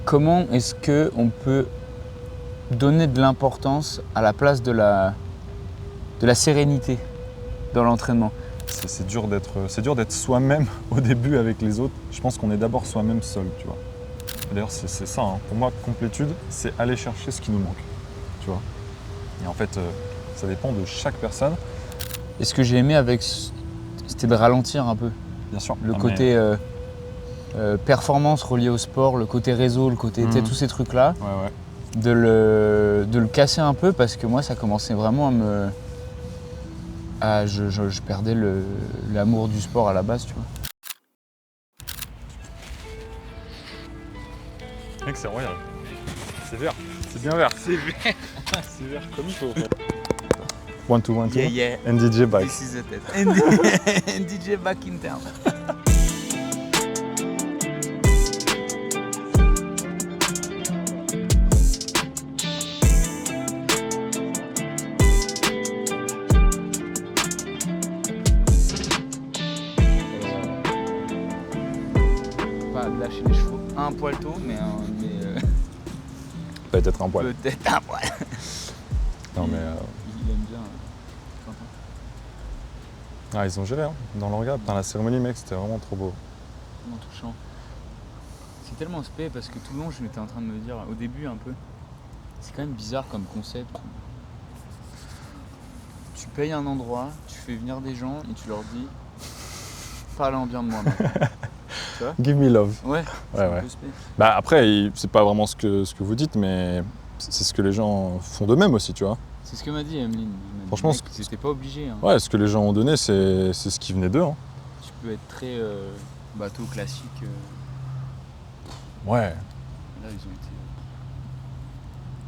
comment est-ce qu'on peut donner de l'importance à la place de la sérénité dans l'entraînement? C'est dur d'être soi-même au début avec les autres. Je pense qu'on est d'abord soi-même seul, tu vois. D'ailleurs, c'est ça, hein. Pour moi, complétude, c'est aller chercher ce qui nous manque, tu vois. Et en fait, ça dépend de chaque personne. Et ce que j'ai aimé c'était de ralentir un peu. Bien sûr. Le côté performance reliée au sport, le côté réseau, le côté tous ces trucs-là. Ouais. De le casser un peu parce que moi, ça commençait vraiment je perdais l'amour du sport à la base, tu vois. Mec, c'est royal. C'est vert. C'est bien vert. C'est vert. C'est vert comme il faut. 1, 2, 1, 2. Yeah. And DJ back. This is the test. And DJ back in town. Pas lâcher les chevaux un poil tôt, mais Peut-être un poil. peut-être un poil. Non, mais. Il aime bien. Ah, ils ont géré, hein. Dans le regard. Putain, la cérémonie, mec, c'était vraiment trop beau. Tellement touchant. C'est tellement spé parce que tout le long, je m'étais en train de me dire, au début un peu, c'est quand même bizarre comme concept. Tu payes un endroit, tu fais venir des gens et tu leur dis, parlez-en bien de moi. Tu vois ? Give me love. Ouais, c'est un peu spé. Bah après, c'est pas vraiment ce que vous dites, mais c'est ce que les gens font d'eux-mêmes aussi, tu vois. C'est ce que m'a dit Emeline. Franchement, c'était pas obligé. Hein. Ouais, ce que les gens ont donné, c'est ce qui venait d'eux. Hein. Tu peux être très bateau classique. Ouais. Là, ils ont été.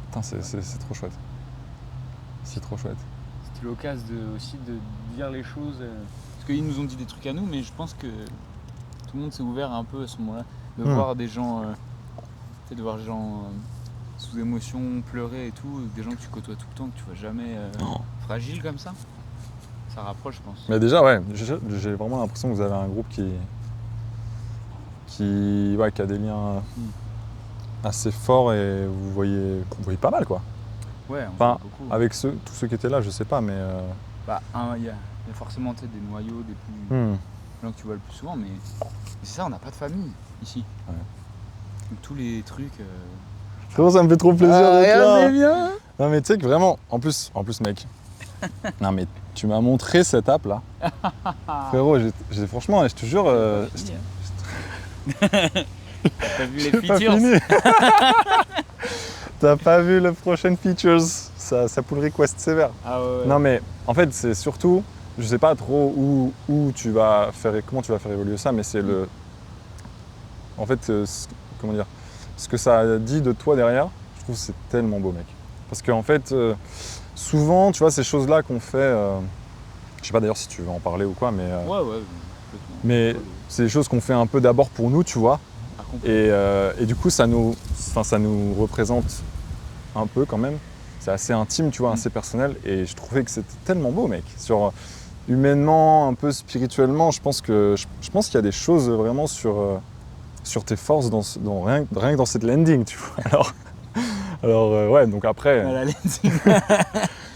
Putain, c'est trop chouette. C'est trop chouette. C'était l'occasion aussi de dire les choses. Parce qu'ils nous ont dit des trucs à nous, mais je pense que tout le monde s'est ouvert un peu à ce moment-là. De voir des gens. De voir des gens sous émotion, pleurer et tout, des gens que tu côtoies tout le temps, que tu vois jamais fragiles comme ça. Ça rapproche, je pense. Mais déjà, ouais, j'ai vraiment l'impression que vous avez un groupe qui a des liens assez forts et vous voyez pas mal, quoi. Ouais, on enfin, voit beaucoup. Avec tous ceux qui étaient là, je sais pas, mais. Il y a forcément des noyaux, des gens que tu vois le plus souvent, mais c'est ça, on n'a pas de famille ici. Ouais. Donc, tous les trucs. Frérot, ça me fait trop plaisir d'être là. C'est bien. Non mais tu sais que vraiment, en plus mec, non mais tu m'as montré cette app là. Frérot, franchement, je te jure. T'as pas vu les J'ai pas features? fini. T'as pas vu les prochaines features, ça pull request sévère. Ah ouais. Non mais en fait c'est surtout, je sais pas trop où tu vas faire, comment tu vas faire évoluer ça, mais c'est le, en fait, comment dire, ce que ça dit de toi derrière, je trouve que c'est tellement beau, mec. Parce qu'en fait, souvent, tu vois, ces choses-là qu'on fait, je sais pas d'ailleurs si tu veux en parler ou quoi, mais Ouais, complètement. mais c'est des choses qu'on fait un peu d'abord pour nous, tu vois. Et du coup, ça nous représente un peu quand même. C'est assez intime, tu vois, assez personnel. Et je trouvais que c'était tellement beau, mec. Humainement, un peu spirituellement, je pense qu'il y a des choses vraiment sur tes forces rien que dans cette landing, tu vois. Alors ouais, donc après. La landing.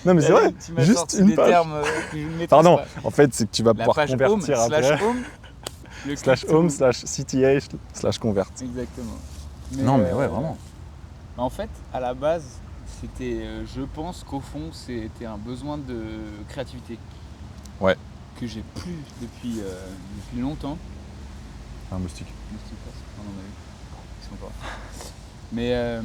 Non mais c'est vrai. Tu m'as juste sorti une des page. termes que je ne maîtrise Pardon. pas. En fait, c'est que tu vas La pouvoir page convertir home, après. /home, /home/cth/convert. Exactement. Non mais ouais, vraiment. En fait, à la base, c'était, je pense qu'au fond, c'était un besoin de créativité. Ouais. Que j'ai plus depuis longtemps. Un moustique. Ils sont pas. Mais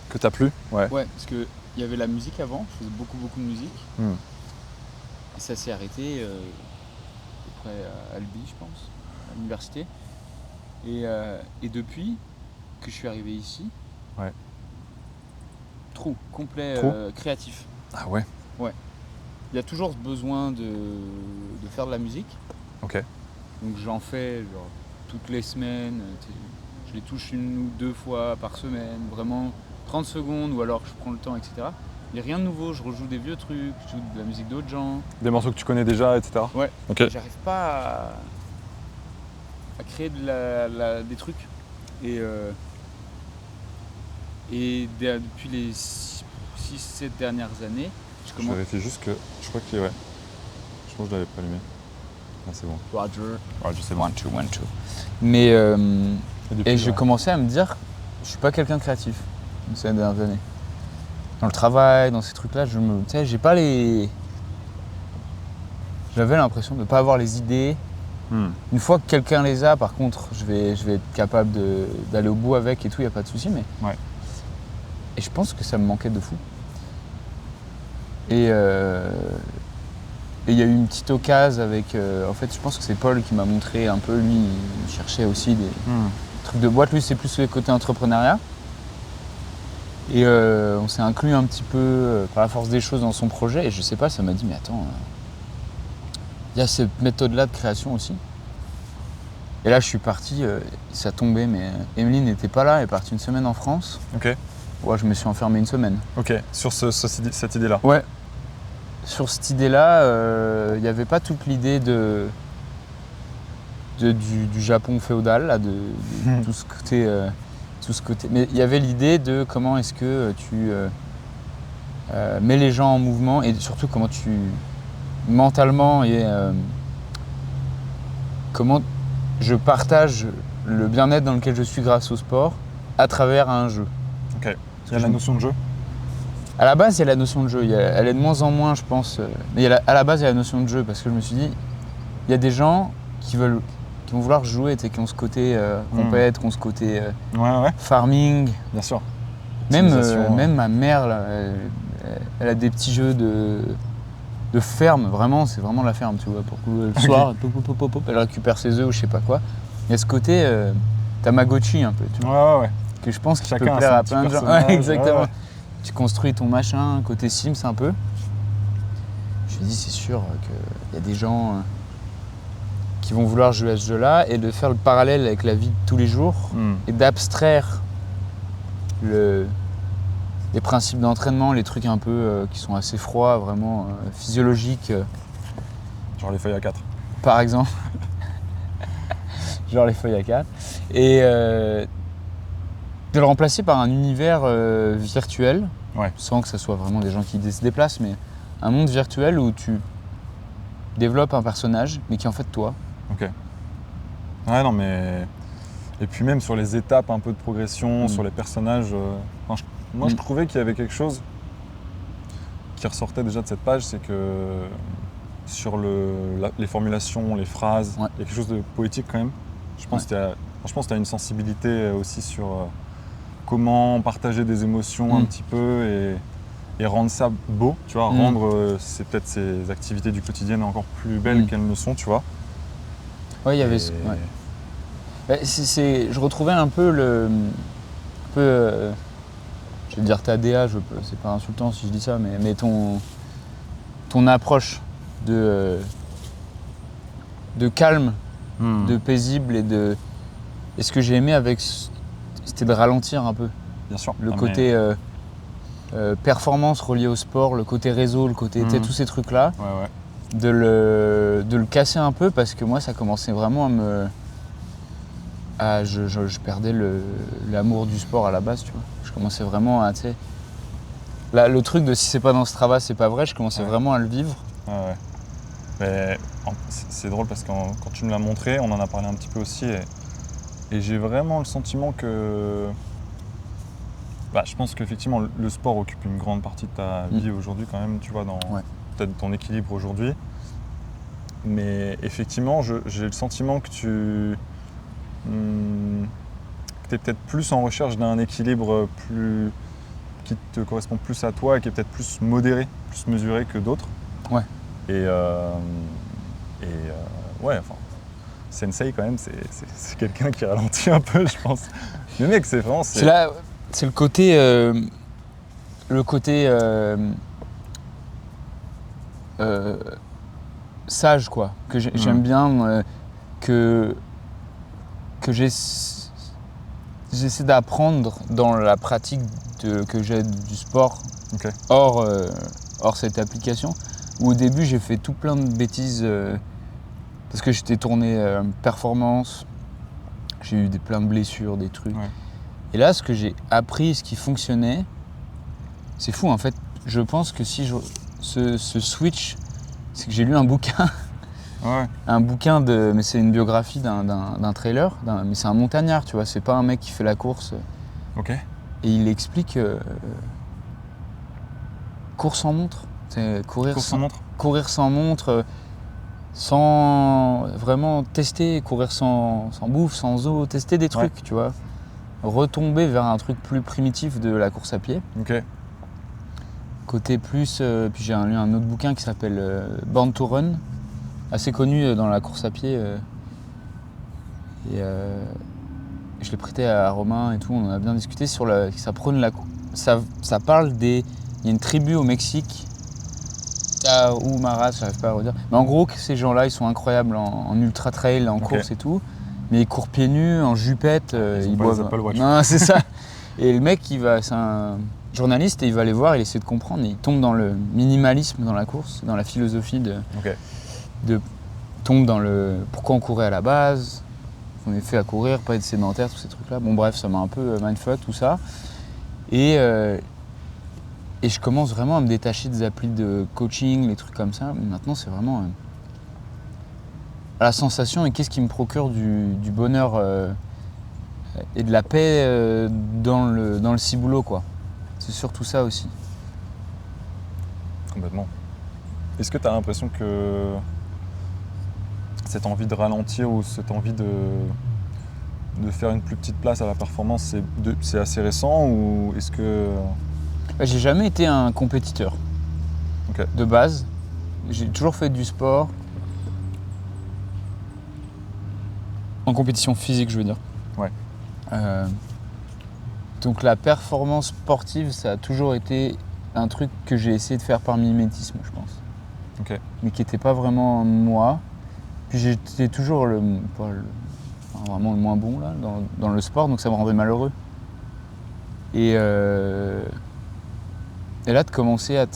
Que t'as plus. Ouais. ouais, parce que il y avait la musique avant. Je faisais beaucoup de musique. Et ça s'est arrêté à peu près à Albi, je pense, à l'université. Et depuis que je suis arrivé ici, ouais. Trou complet créatif. Ah ouais. Ouais. Il y a toujours besoin de faire de la musique. Ok. Donc j'en fais genre toutes les semaines. Je les touche 1 ou 2 fois par semaine, vraiment 30 secondes, ou alors je prends le temps, etc. Il n'y a rien de nouveau, je rejoue des vieux trucs, je joue de la musique d'autres gens. Des morceaux que tu connais déjà, etc. Ouais. Ok. J'arrive pas à créer des trucs. Et Et depuis les 6-7 dernières années, Je vérifie juste que. Je crois que. Ouais. Je pense que je l'avais pas allumé. Ah, c'est bon. Roger. Roger, c'est bon. 1, 2, 1, 2. Mais. depuis, Et je commençais à me dire, je suis pas quelqu'un de créatif ces dernières années. Dans le travail, dans ces trucs-là, tu sais, j'ai pas les. J'avais l'impression de ne pas avoir les idées. Une fois que quelqu'un les a, par contre, je vais être capable d'aller au bout avec et tout, il n'y a pas de souci. Mais... Ouais. Et je pense que ça me manquait de fou. Et il y a eu une petite occasion avec... en fait, je pense que c'est Paul qui m'a montré un peu, lui, il cherchait aussi des trucs de boîte. Lui, c'est plus le côté entrepreneuriat. Et on s'est inclus un petit peu par la force des choses dans son projet. Et je sais pas, ça m'a dit, mais attends... Il y a cette méthode-là de création aussi. Et là, je suis parti, ça tombait, mais Emeline n'était pas là, elle est partie une semaine en France. Ok. Ouais, je me suis enfermé une semaine. Ok, sur cette idée-là. Ouais. Sur cette idée-là, il n'y avait pas toute l'idée du Japon féodal, là, de tout ce côté. Mais il y avait l'idée de comment est-ce que tu mets les gens en mouvement et surtout comment tu mentalement et comment je partage le bien-être dans lequel je suis grâce au sport à travers un jeu. Ok. Il y a la notion de jeu. À la base, il y a la notion de jeu. Elle est de moins en moins, je pense. Mais à la base, il y a la notion de jeu parce que je me suis dit, il y a des gens qui vont vouloir jouer, qui ont ce côté compète, qui ont ce côté farming. Bien sûr. Même ma mère, là, elle a des petits jeux de ferme. Vraiment, c'est vraiment la ferme, tu vois. Pour le soir, elle récupère ses œufs ou je sais pas quoi. Il y a ce côté Tamagotchi un peu, tu vois. Ouais. Que je pense qu'il peut Chacun plaire à plein de gens. Ouais, exactement. Ouais. Tu construis ton machin, côté Sims un peu. Je me dis, c'est sûr qu'il y a des gens qui vont vouloir jouer à ce jeu-là et de faire le parallèle avec la vie de tous les jours et d'abstraire les principes d'entraînement, les trucs un peu qui sont assez froids, vraiment physiologiques. Genre les feuilles à 4. Par exemple. Genre les feuilles à 4. Et de le remplacer par un univers virtuel, sans que ce soit vraiment des gens qui se déplacent, mais un monde virtuel où tu développes un personnage, mais qui est en fait toi. Ok. Ouais, non, mais... Et puis même sur les étapes un peu de progression, sur les personnages, moi je trouvais qu'il y avait quelque chose qui ressortait déjà de cette page, c'est que sur les formulations, les phrases, il y a quelque chose de poétique quand même. Je pense que tu as une sensibilité aussi sur comment partager des émotions un petit peu et rendre ça beau, tu vois, rendre peut-être ces activités du quotidien encore plus belles qu'elles ne sont, tu vois. Ouais, il y avait... je retrouvais un peu je vais dire ta DA, c'est pas insultant si je dis ça, mais ton approche de calme, de paisible et ce que j'ai aimé c'était de ralentir un peu. Bien sûr. Le côté performance relié au sport, le côté réseau, le côté tous ces trucs-là. Ouais. De le casser un peu parce que moi ça commençait vraiment je perdais l'amour du sport à la base, tu vois. Je commençais vraiment à, tu sais, le truc de si c'est pas dans Strava, c'est pas vrai, je commençais vraiment à le vivre. Ouais. Mais c'est drôle parce que quand tu me l'as montré, on en a parlé un petit peu aussi et j'ai vraiment le sentiment que... je pense qu'effectivement le sport occupe une grande partie de ta vie aujourd'hui quand même, tu vois, dans peut-être ton équilibre aujourd'hui. Mais effectivement, j'ai le sentiment que tu es peut-être plus en recherche d'un équilibre qui te correspond plus à toi et qui est peut-être plus modéré, plus mesuré que d'autres. Ouais. Sensei quand même, c'est quelqu'un qui ralentit un peu, je pense. Le mec, c'est vraiment... C'est le côté... sage, quoi, que j'aime bien, que j'essaie d'apprendre dans la pratique que j'ai du sport, hors cette application, où au début j'ai fait tout plein de bêtises parce que j'étais tourné performance, j'ai eu plein de blessures, des trucs. Et là, ce que j'ai appris, ce qui fonctionnait, c'est fou en fait. Je pense que si ce switch, c'est que j'ai lu un bouquin. Un bouquin mais c'est une biographie d'un trailer, mais c'est un montagnard, tu vois, c'est pas un mec qui fait la course. Ok. Et il explique course sans montre. C'est courir sans montre, sans vraiment tester, courir sans bouffe, sans eau, tester des trucs, tu vois. Retomber vers un truc plus primitif de la course à pied. Ok. Côté plus, puis j'ai lu un autre bouquin qui s'appelle Born to Run, assez connu dans la course à pied. Je l'ai prêté à Romain et tout, on en a bien discuté sur ça prône ça parle il y a une tribu au Mexique, ou Maras, j'arrive pas à redire. Mais en gros, ces gens-là, ils sont incroyables en ultra trail, en course et tout. Mais ils courent pieds nus, en jupette, ils boivent. Apple Watch. Non, c'est ça. Et le mec, c'est un journaliste et il va les voir, il essaie de comprendre. Et il tombe dans le minimalisme dans la course, dans la philosophie tombe dans le pourquoi on courait à la base, on est fait à courir, pas être sédentaire, tous ces trucs-là. Bon bref, ça m'a un peu mindfuck tout ça. Et je commence vraiment à me détacher des applis de coaching, les trucs comme ça. Maintenant, c'est vraiment la sensation et qu'est-ce qui me procure du bonheur et de la paix dans le ciboulot, quoi. C'est surtout ça aussi. Complètement. Est-ce que tu as l'impression que cette envie de ralentir ou cette envie de faire une plus petite place à la performance, c'est assez récent ou est-ce que... J'ai jamais été un compétiteur de base. J'ai toujours fait du sport. En compétition physique, je veux dire. Ouais. Donc la performance sportive, ça a toujours été un truc que j'ai essayé de faire par mimétisme, je pense. Mais qui n'était pas vraiment moi. Puis j'étais toujours vraiment le moins bon là, dans le sport, donc ça me rendait malheureux. Et là, de commencer à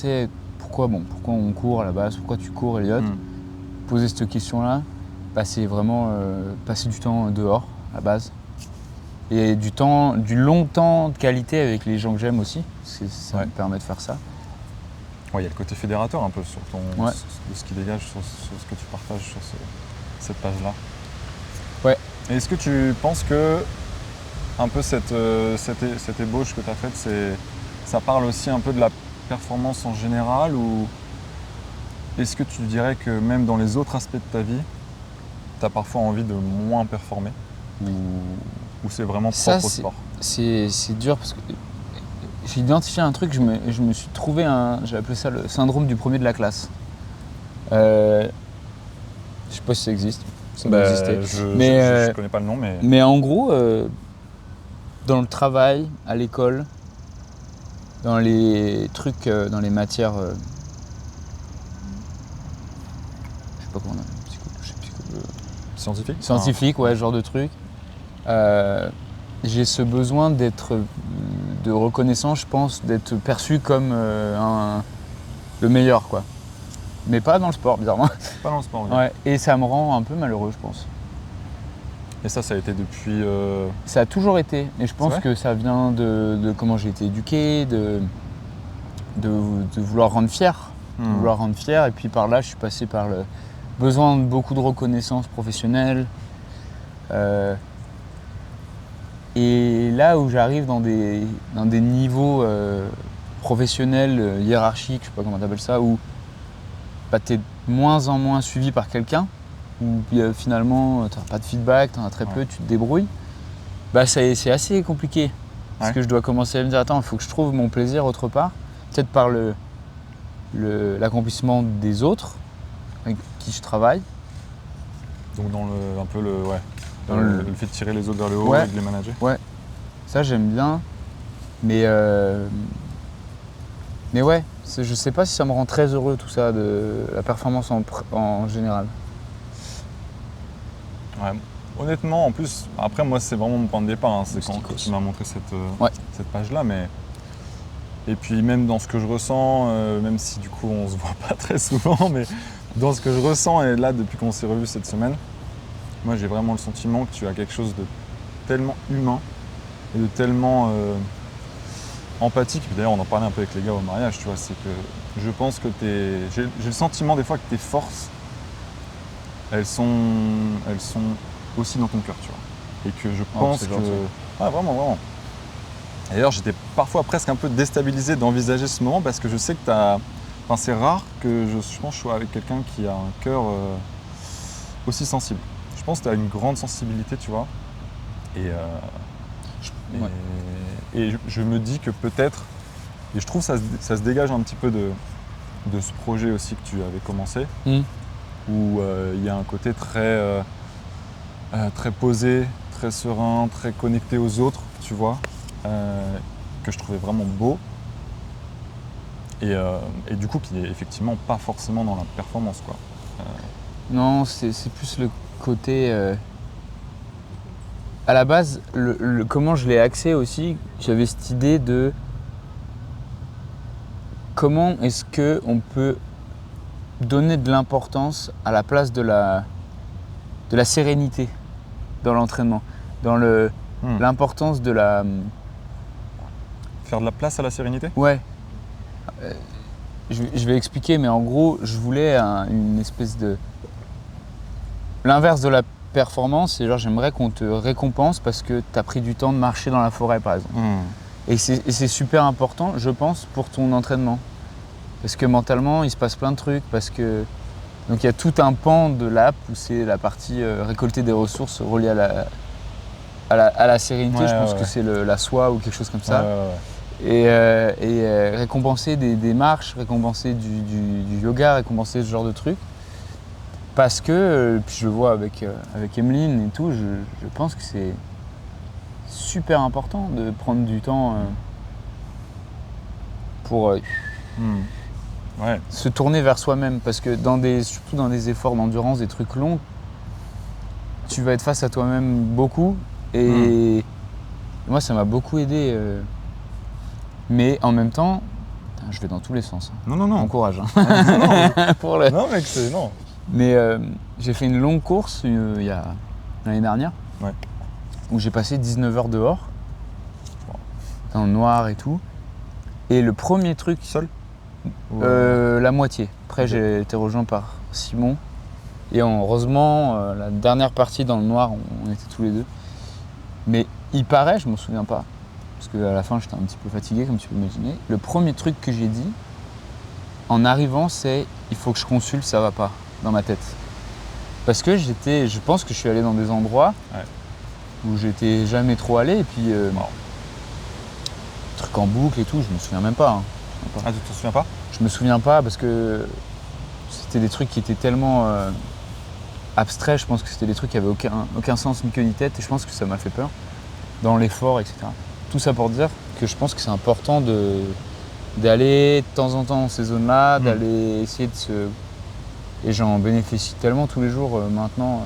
pourquoi on court à la base, pourquoi tu cours, Elliot, poser cette question-là, c'est vraiment passer du temps dehors à la base. Et du long temps de qualité avec les gens que j'aime aussi, parce que ça me permet de faire ça. Il y a le côté fédérateur un peu sur de ce qui dégage sur ce que tu partages sur cette page-là. Ouais. Et est-ce que tu penses que un peu cette ébauche que tu as faite, ça parle aussi un peu de la performance en général ou est-ce que tu dirais que même dans les autres aspects de ta vie, tu as parfois envie de moins performer ou c'est vraiment propre au sport? C'est dur parce que j'ai identifié un truc, je me suis trouvé j'ai appelé ça le syndrome du premier de la classe. Je sais pas si ça existe. Ça doit exister. Je connais pas le nom, mais... Mais en gros, dans le travail, à l'école, dans les trucs, dans les matières... je sais pas comment on appelle, Scientifique, ouais, genre de truc. J'ai ce besoin de reconnaissance, je pense, d'être perçu comme le meilleur, quoi. Mais pas dans le sport, bizarrement. Pas dans le sport, oui. Ouais, et ça me rend un peu malheureux, je pense. Et ça a été depuis... Ça a toujours été. Et je pense que ça vient de comment j'ai été éduqué, de vouloir rendre fier. De vouloir rendre fier. Et puis par là, je suis passé par le besoin de beaucoup de reconnaissance professionnelle. Et là où j'arrive dans des niveaux professionnels, hiérarchiques, je sais pas comment t'appelles ça, où tu es de moins en moins suivi par quelqu'un, où finalement tu n'as pas de feedback, tu en as très peu, tu te débrouilles, c'est assez compliqué. Parce que je dois commencer à me dire, attends, il faut que je trouve mon plaisir autre part, peut-être par l'accomplissement des autres avec qui je travaille. Donc dans le fait de tirer les autres vers le haut et de les manager. Ouais, ça j'aime bien, mais ouais, je sais pas si ça me rend très heureux tout ça, de la performance en général. Ouais. Honnêtement, en plus, après moi c'est vraiment mon point de départ, c'est quand tu m'as montré cette page-là, mais... Et puis même dans ce que je ressens, même si du coup on se voit pas très souvent, mais dans ce que je ressens, et là depuis qu'on s'est revus cette semaine, moi j'ai vraiment le sentiment que tu as quelque chose de tellement humain et de tellement empathique. D'ailleurs, on en parlait un peu avec les gars au mariage, tu vois, c'est que je pense que j'ai le sentiment des fois que tes forces, elles sont aussi dans ton cœur, tu vois. Et que je pense que... Ah, vraiment, vraiment. D'ailleurs, j'étais parfois presque un peu déstabilisé d'envisager ce moment parce que je sais que Enfin, c'est rare que je pense que je sois avec quelqu'un qui a un cœur aussi sensible. Je pense que tu as une grande sensibilité, tu vois. Et je me dis que peut-être, et je trouve que ça se dégage un petit peu de ce projet aussi que tu avais commencé, où il y a un côté très posé, très serein, très connecté aux autres, tu vois, que je trouvais vraiment beau. Et du coup, qui est effectivement pas forcément dans la performance, quoi. Non, c'est plus le côté... À la base, comment je l'ai axé aussi, j'avais cette idée de comment est-ce qu'on peut donner de l'importance à la place de la sérénité dans l'entraînement, dans l'importance de la... Faire de la place à la sérénité ? Ouais. Je vais expliquer, mais en gros, je voulais une espèce de... L'inverse de la performance, c'est genre j'aimerais qu'on te récompense parce que tu as pris du temps de marcher dans la forêt, par exemple. Et c'est super important, je pense, pour ton entraînement. Parce que mentalement, il se passe plein de trucs, parce que... Donc il y a tout un pan de l'app où c'est la partie récolter des ressources reliées à la sérénité, je pense que c'est la soie ou quelque chose comme ça. Et récompenser des marches, récompenser du yoga, récompenser ce genre de trucs. Parce que, puis je le vois avec Emeline et tout, je pense que c'est super important de prendre du temps pour se tourner vers soi-même. Parce que surtout dans des efforts d'endurance, des trucs longs, tu vas être face à toi-même beaucoup. Et moi, ça m'a beaucoup aidé. Mais en même temps, je vais dans tous les sens. Non. Bon courage. Non, mec, c'est... Non. Mais j'ai fait une longue course l'année dernière, où j'ai passé 19 heures dehors, dans le noir et tout. Et le premier truc... Seul ? La moitié. Après, j'ai été rejoint par Simon. Et heureusement, la dernière partie dans le noir, on était tous les deux. Mais il paraît, je m'en souviens pas, parce qu'à la fin, j'étais un petit peu fatigué, comme tu peux imaginer. Le premier truc que j'ai dit, en arrivant, c'est « il faut que je consulte, ça va pas ». Dans ma tête. Parce que je pense que je suis allé dans des endroits où j'étais jamais trop allé et puis trucs en boucle et tout, je me souviens même pas. Ah, tu te souviens pas ? Je me souviens pas parce que c'était des trucs qui étaient tellement abstraits, je pense que c'était des trucs qui avaient aucun sens ni queue ni tête et je pense que ça m'a fait peur dans l'effort, etc. Tout ça pour dire que je pense que c'est important d'aller de temps en temps dans ces zones-là, d'aller essayer de se... Et j'en bénéficie tellement tous les jours maintenant.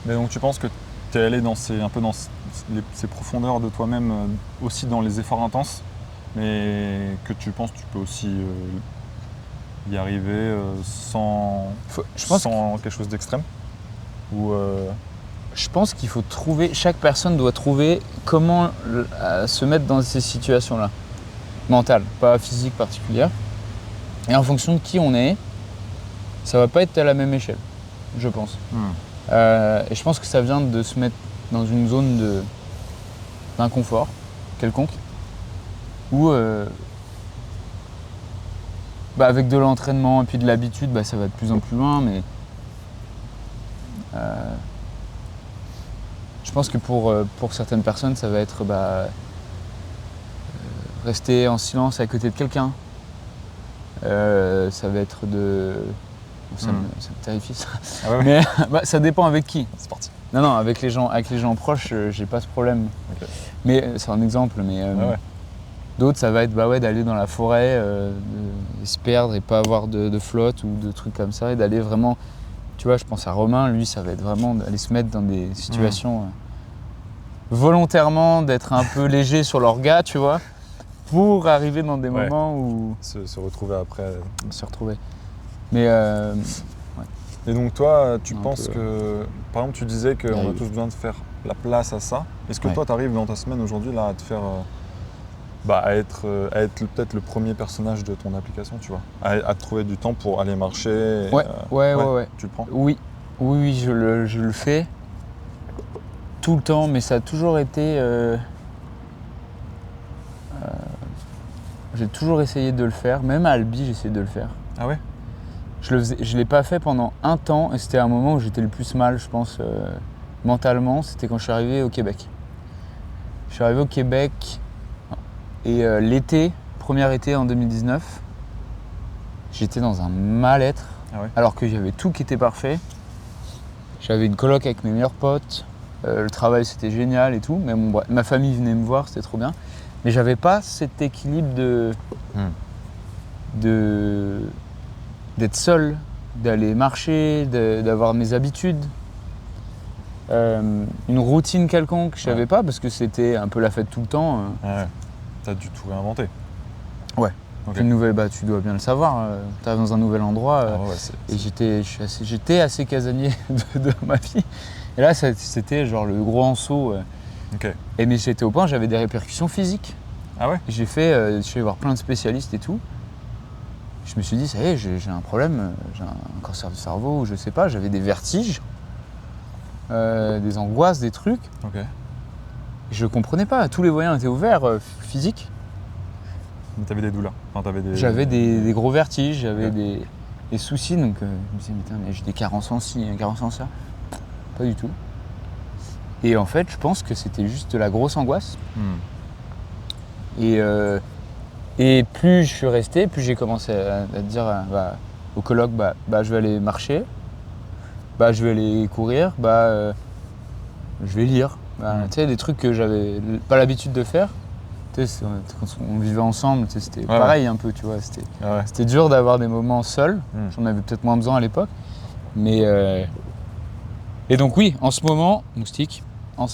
Mais donc tu penses que tu es allé un peu dans ces profondeurs de toi-même, aussi dans les efforts intenses, mais que tu penses que tu peux aussi y arriver sans quelque chose d'extrême ou Je pense qu'il faut trouver, chaque personne doit trouver comment se mettre dans ces situations-là. Mentales, pas physiques particulières. Et en fonction de qui on est, ça va pas être à la même échelle, je pense. Et je pense que ça vient de se mettre dans une zone d'inconfort quelconque, où avec de l'entraînement et puis de l'habitude, ça va de plus en plus loin, mais je pense que pour certaines personnes, ça va être rester en silence à côté de quelqu'un. Ça va être ça me terrifie ça. Ah ouais. Mais ça dépend avec qui. C'est parti. Non, avec les gens proches, j'ai pas ce problème. Okay. Mais c'est un exemple. Mais d'autres, ça va être d'aller dans la forêt, de se perdre et pas avoir de flotte ou de trucs comme ça, et d'aller vraiment. Tu vois, je pense à Romain, lui, ça va être vraiment d'aller se mettre dans des situations volontairement, d'être un peu léger sur l'orga, tu vois, pour arriver dans des moments où se retrouver après. Se retrouver. Mais Et donc toi, tu penses que, par exemple, tu disais qu'on a tous besoin de faire la place à ça. Est-ce que Ouais. toi, tu arrives dans ta semaine aujourd'hui là à te faire, à être peut-être le premier personnage de ton application, tu vois, à trouver du temps pour aller marcher. Ouais. Tu le prends? Oui, je le fais tout le temps, mais ça a toujours été. J'ai toujours essayé de le faire, même à Albi, j'essayais de le faire. Ah ouais? Je ne l'ai pas fait pendant un temps, et c'était un moment où j'étais le plus mal, je pense, mentalement. C'était quand je suis arrivé au Québec. Je suis arrivé au Québec et l'été, premier été en 2019, j'étais dans un mal-être, alors que j'avais tout qui était parfait. J'avais une coloc avec mes meilleurs potes, le travail c'était génial et tout, mais ma famille venait me voir, c'était trop bien. Mais j'avais pas cet équilibre d'être seul, d'aller marcher, d'avoir mes habitudes. Une routine quelconque, je savais pas, parce que c'était un peu la fête tout le temps. Ouais. T'as dû tout réinventer. Ouais. Ok. Puis une nouvelle, tu dois bien le savoir, t'es dans un nouvel endroit. Et j'étais assez casanier de ma vie. Et là, c'était genre le gros anseau. Ok. Et mais j'étais au point, j'avais des répercussions physiques. Ah ouais? Je suis allé voir plein de spécialistes et tout. Je me suis dit, ça y est, j'ai un problème, j'ai un cancer du cerveau, ou je sais pas, j'avais des vertiges, des angoisses, des trucs. Ok. Je comprenais pas, tous les voyants étaient ouverts, physiques. Mais t'avais des douleurs? Enfin, J'avais des gros vertiges, j'avais des soucis, donc je me disais, mais j'ai des carences en ci, des carences en ça. Pas du tout. Et en fait, je pense que c'était juste de la grosse angoisse. Et plus je suis resté, plus j'ai commencé à dire au coloc, je vais aller marcher, je vais aller courir, je vais lire. Tu sais, des trucs que j'avais pas l'habitude de faire. Tu sais, quand on vivait ensemble, tu sais, c'était pareil un peu, tu vois. C'était dur d'avoir des moments seuls. J'en avais peut-être moins besoin à l'époque. Mais et donc oui, en ce moment, Moustique, il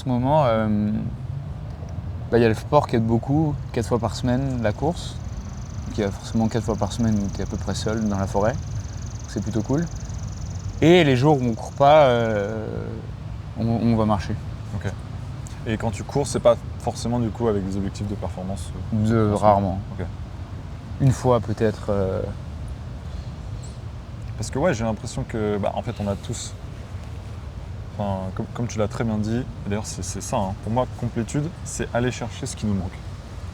y a le sport qui aide beaucoup, 4 fois par semaine, la course. Donc il y a forcément 4 fois par semaine où tu es à peu près seul dans la forêt. C'est plutôt cool. Et les jours où on court pas, on va marcher. Ok. Et quand tu cours, c'est pas forcément du coup avec des objectifs de performance? Rarement. Ok. Une fois peut-être. Parce que j'ai l'impression que en fait on a tous, enfin, comme tu l'as très bien dit, d'ailleurs c'est ça, hein. Pour moi complétude c'est aller chercher ce qui nous manque,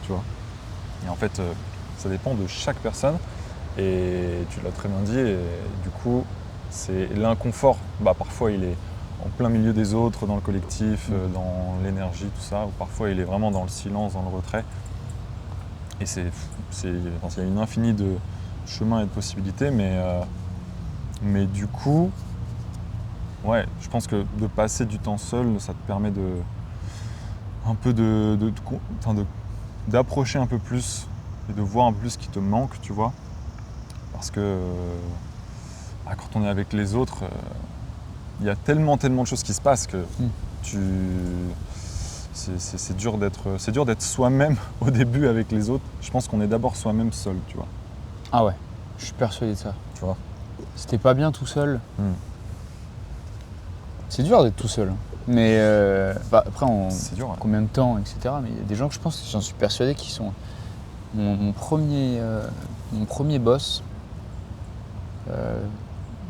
tu vois. Et en fait ça dépend de chaque personne et tu l'as très bien dit et du coup c'est l'inconfort, parfois il est en plein milieu des autres, dans le collectif, dans l'énergie, tout ça, ou parfois il est vraiment dans le silence, dans le retrait. Et il y a une infinie de chemins et de possibilités, mais du coup, je pense que de passer du temps seul, ça te permet d'approcher un peu plus et de voir un peu plus ce qui te manque, tu vois. Parce que quand on est avec les autres, il y a tellement de choses qui se passent que c'est dur d'être soi-même au début avec les autres. Je pense qu'on est d'abord soi-même seul, tu vois. Ah ouais, je suis persuadé de ça. Tu vois. C'était pas bien tout seul. C'est dur d'être tout seul. Mais après, c'est dur, ouais. Combien de temps, etc. Mais il y a des gens que je pense, j'en suis persuadé, qui sont mon premier boss.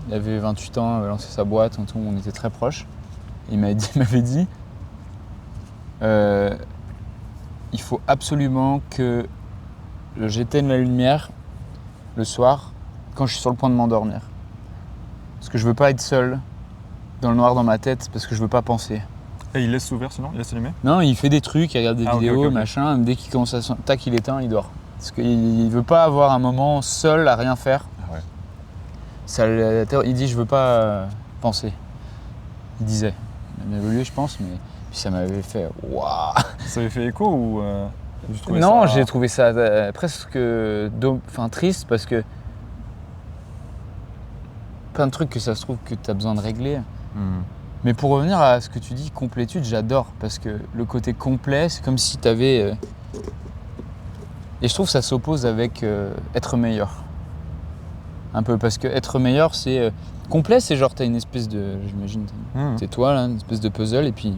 Il avait 28 ans, il avait lancé sa boîte, on était très proches. Il m'avait dit il faut absolument que j'éteigne la lumière le soir quand je suis sur le point de m'endormir. Parce que je veux pas être seul dans le noir dans ma tête, parce que je veux pas penser. Et il laisse ouvert sinon? Il laisse allumé? Non, il fait des trucs, il regarde des vidéos, ok. machin, dès qu'il commence à tac, il éteint, il dort. Parce qu'il veut pas avoir un moment seul à rien faire. Il dit je veux pas penser. Il disait. Il a évolué je pense, mais puis ça m'avait fait waouh. Ça avait fait écho ou Non, j'ai trouvé ça presque triste, parce que plein de trucs que ça se trouve que tu as besoin de régler. Mais pour revenir à ce que tu dis, complétude, j'adore, parce que le côté complet, c'est comme si tu avais... Et je trouve que ça s'oppose avec être meilleur. Un peu, parce que être meilleur, c'est... complet, c'est genre, tu as une espèce de... J'imagine, c'est toi, là, une espèce de puzzle, et puis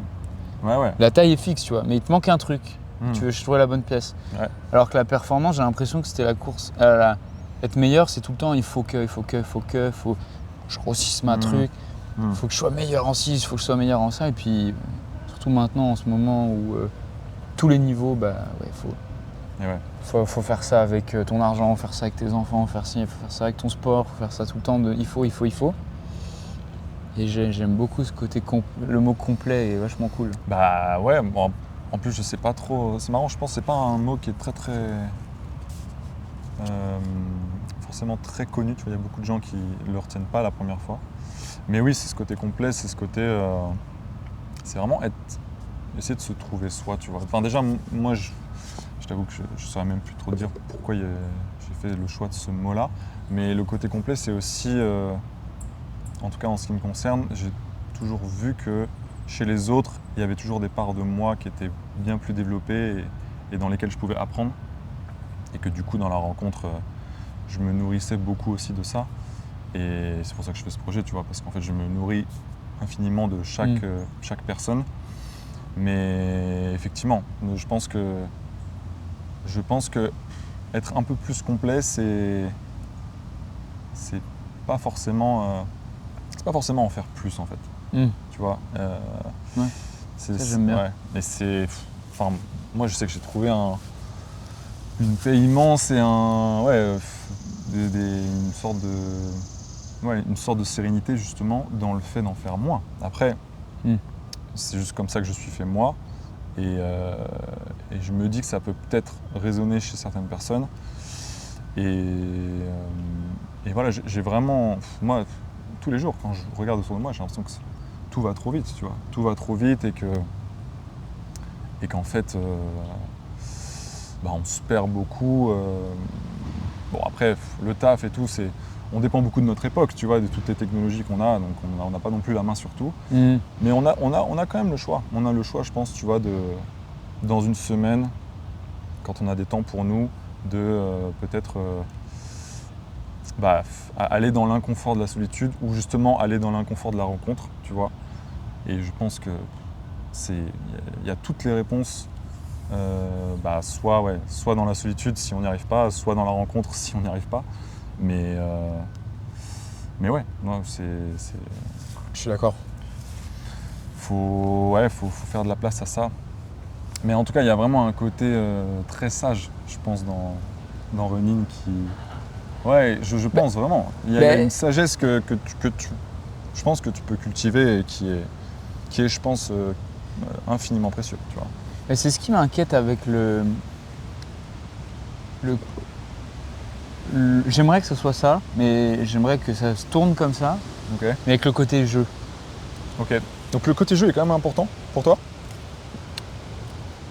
Ouais. La taille est fixe, tu vois, mais il te manque un truc. Tu veux trouver la bonne pièce. Ouais. Alors que la performance, j'ai l'impression que c'était la course. Être meilleur, c'est tout le temps, il faut que je grossisse ma truc, il faut que je sois meilleur en ci, il faut que je sois meilleur en ça. Et puis, surtout maintenant, en ce moment où tous les niveaux, faut faire ça avec ton argent, faire ça avec tes enfants, faire ci, faut faire ça avec ton sport, faut faire ça tout le temps il faut. Et j'aime beaucoup ce côté, le mot complet est vachement cool. Bah ouais, bon, en plus je sais pas trop, c'est marrant, je pense que c'est pas un mot qui est très forcément très connu, tu vois, il y a beaucoup de gens qui le retiennent pas la première fois. Mais oui, c'est ce côté complet, c'est ce côté, c'est vraiment essayer de se trouver soi, tu vois. Enfin déjà, moi je t'avoue que je saurais même plus trop dire pourquoi j'ai fait le choix de ce mot-là, mais le côté complet c'est aussi, en tout cas en ce qui me concerne, j'ai toujours vu que chez les autres, il y avait toujours des parts de moi qui étaient bien plus développées et dans lesquelles je pouvais apprendre. Et que du coup, dans la rencontre, je me nourrissais beaucoup aussi de ça. Et c'est pour ça que je fais ce projet, tu vois, parce qu'en fait, je me nourris infiniment de chaque personne. Mais effectivement, je pense que être un peu plus complet, c'est pas forcément en faire plus, en fait. Tu vois, ouais. Ça, j'aime bien. Ouais. Et enfin, moi je sais que j'ai trouvé une paix immense et une sorte de sérénité justement dans le fait d'en faire moins. Après, c'est juste comme ça que je suis fait moi et je me dis que ça peut peut-être résonner chez certaines personnes et voilà, j'ai vraiment, moi tous les jours quand je regarde autour de moi, j'ai l'impression que tout va trop vite, tu vois. Tout va trop vite et qu'en fait, on se perd beaucoup. Bon après, le taf et tout, on dépend beaucoup de notre époque, tu vois, de toutes les technologies qu'on a, donc on n'a pas non plus la main sur tout. Mais on a quand même le choix. On a le choix, je pense, tu vois, dans une semaine, quand on a des temps pour nous, de peut-être aller dans l'inconfort de la solitude ou justement aller dans l'inconfort de la rencontre, tu vois. Et je pense que il y a toutes les réponses, soit dans la solitude si on n'y arrive pas, soit dans la rencontre si on n'y arrive pas. Mais ouais, non, c'est. Je suis d'accord. Faut faire de la place à ça. Mais en tout cas, il y a vraiment un côté très sage, je pense, dans running qui. Ouais, je pense vraiment. Il y a une sagesse que je pense que tu peux cultiver et qui est, je pense, infiniment précieux, tu vois. Et c'est ce qui m'inquiète avec j'aimerais que ce soit ça, mais j'aimerais que ça se tourne comme ça, Okay. mais avec le côté jeu. Ok. Donc le côté jeu est quand même important pour toi ?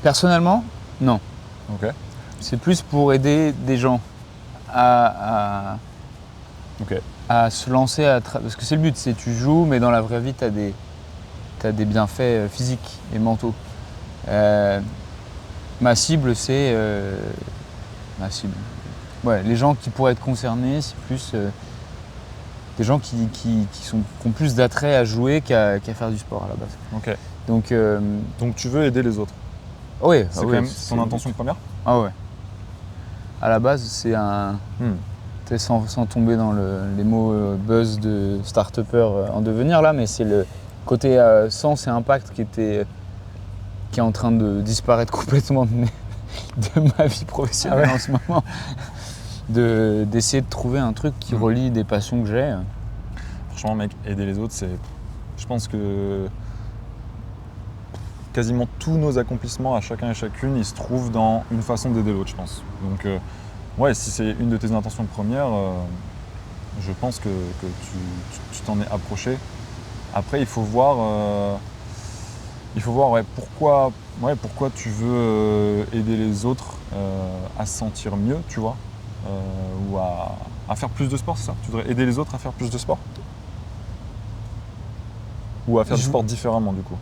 Personnellement, non. Ok. C'est plus pour aider des gens à se lancer, parce que c'est le but, c'est tu joues, mais dans la vraie vie, tu as des bienfaits physiques et mentaux. Ma cible, c'est... Ouais, les gens qui pourraient être concernés, c'est plus des gens qui ont plus d'attrait à jouer qu'à faire du sport à la base. Ok. Donc tu veux aider les autres ? Oui. C'est quand même ton intention première ? Ah ouais. À la base, c'est sans tomber dans les mots buzz de start-upper en devenir là, mais c'est le côté sens et impact qui est en train de disparaître complètement de ma vie professionnelle en ce moment. D'essayer de trouver un truc qui relie des passions que j'ai. Franchement, mec, aider les autres, je pense que quasiment tous nos accomplissements à chacun et chacune, ils se trouvent dans une façon d'aider l'autre, je pense. Donc, ouais, si c'est une de tes intentions premières, je pense que tu t'en es approché. Après, il faut voir pourquoi tu veux aider les autres à se sentir mieux, tu vois, ou à faire plus de sport, c'est ça ? Tu voudrais aider les autres à faire plus de sport ? Ou à faire du sport différemment, du coup ?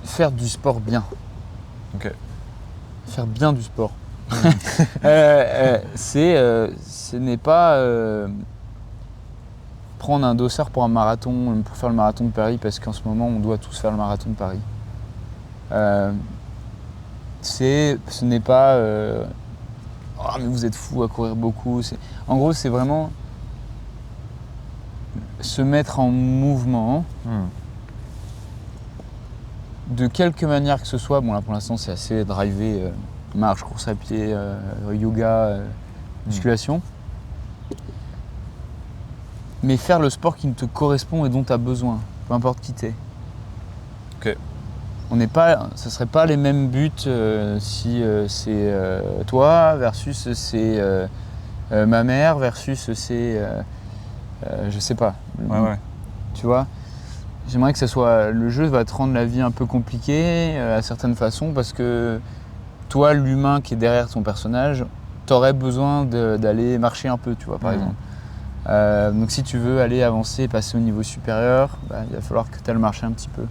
Faire du sport bien. Ok. Faire bien du sport. Ce n'est pas... prendre un dossard pour un marathon, pour faire le marathon de Paris, parce qu'en ce moment, on doit tous faire le marathon de Paris. Ce n'est pas oh, mais vous êtes fous à courir beaucoup. En gros, c'est vraiment se mettre en mouvement de quelque manière que ce soit. Bon, là pour l'instant, c'est assez drivé, marche, course à pied, yoga, musculation. Mais faire le sport qui te correspond et dont tu as besoin, peu importe qui t'es. Ok. Ce serait pas les mêmes buts si c'est toi versus c'est ma mère versus c'est je sais pas. Ouais. Tu vois, j'aimerais que le jeu va te rendre la vie un peu compliquée à certaines façons parce que toi, l'humain qui est derrière ton personnage, t'aurais besoin d'aller marcher un peu, tu vois, par exemple. Donc si tu veux aller avancer, passer au niveau supérieur, il va falloir que tu ailles marcher un petit peu.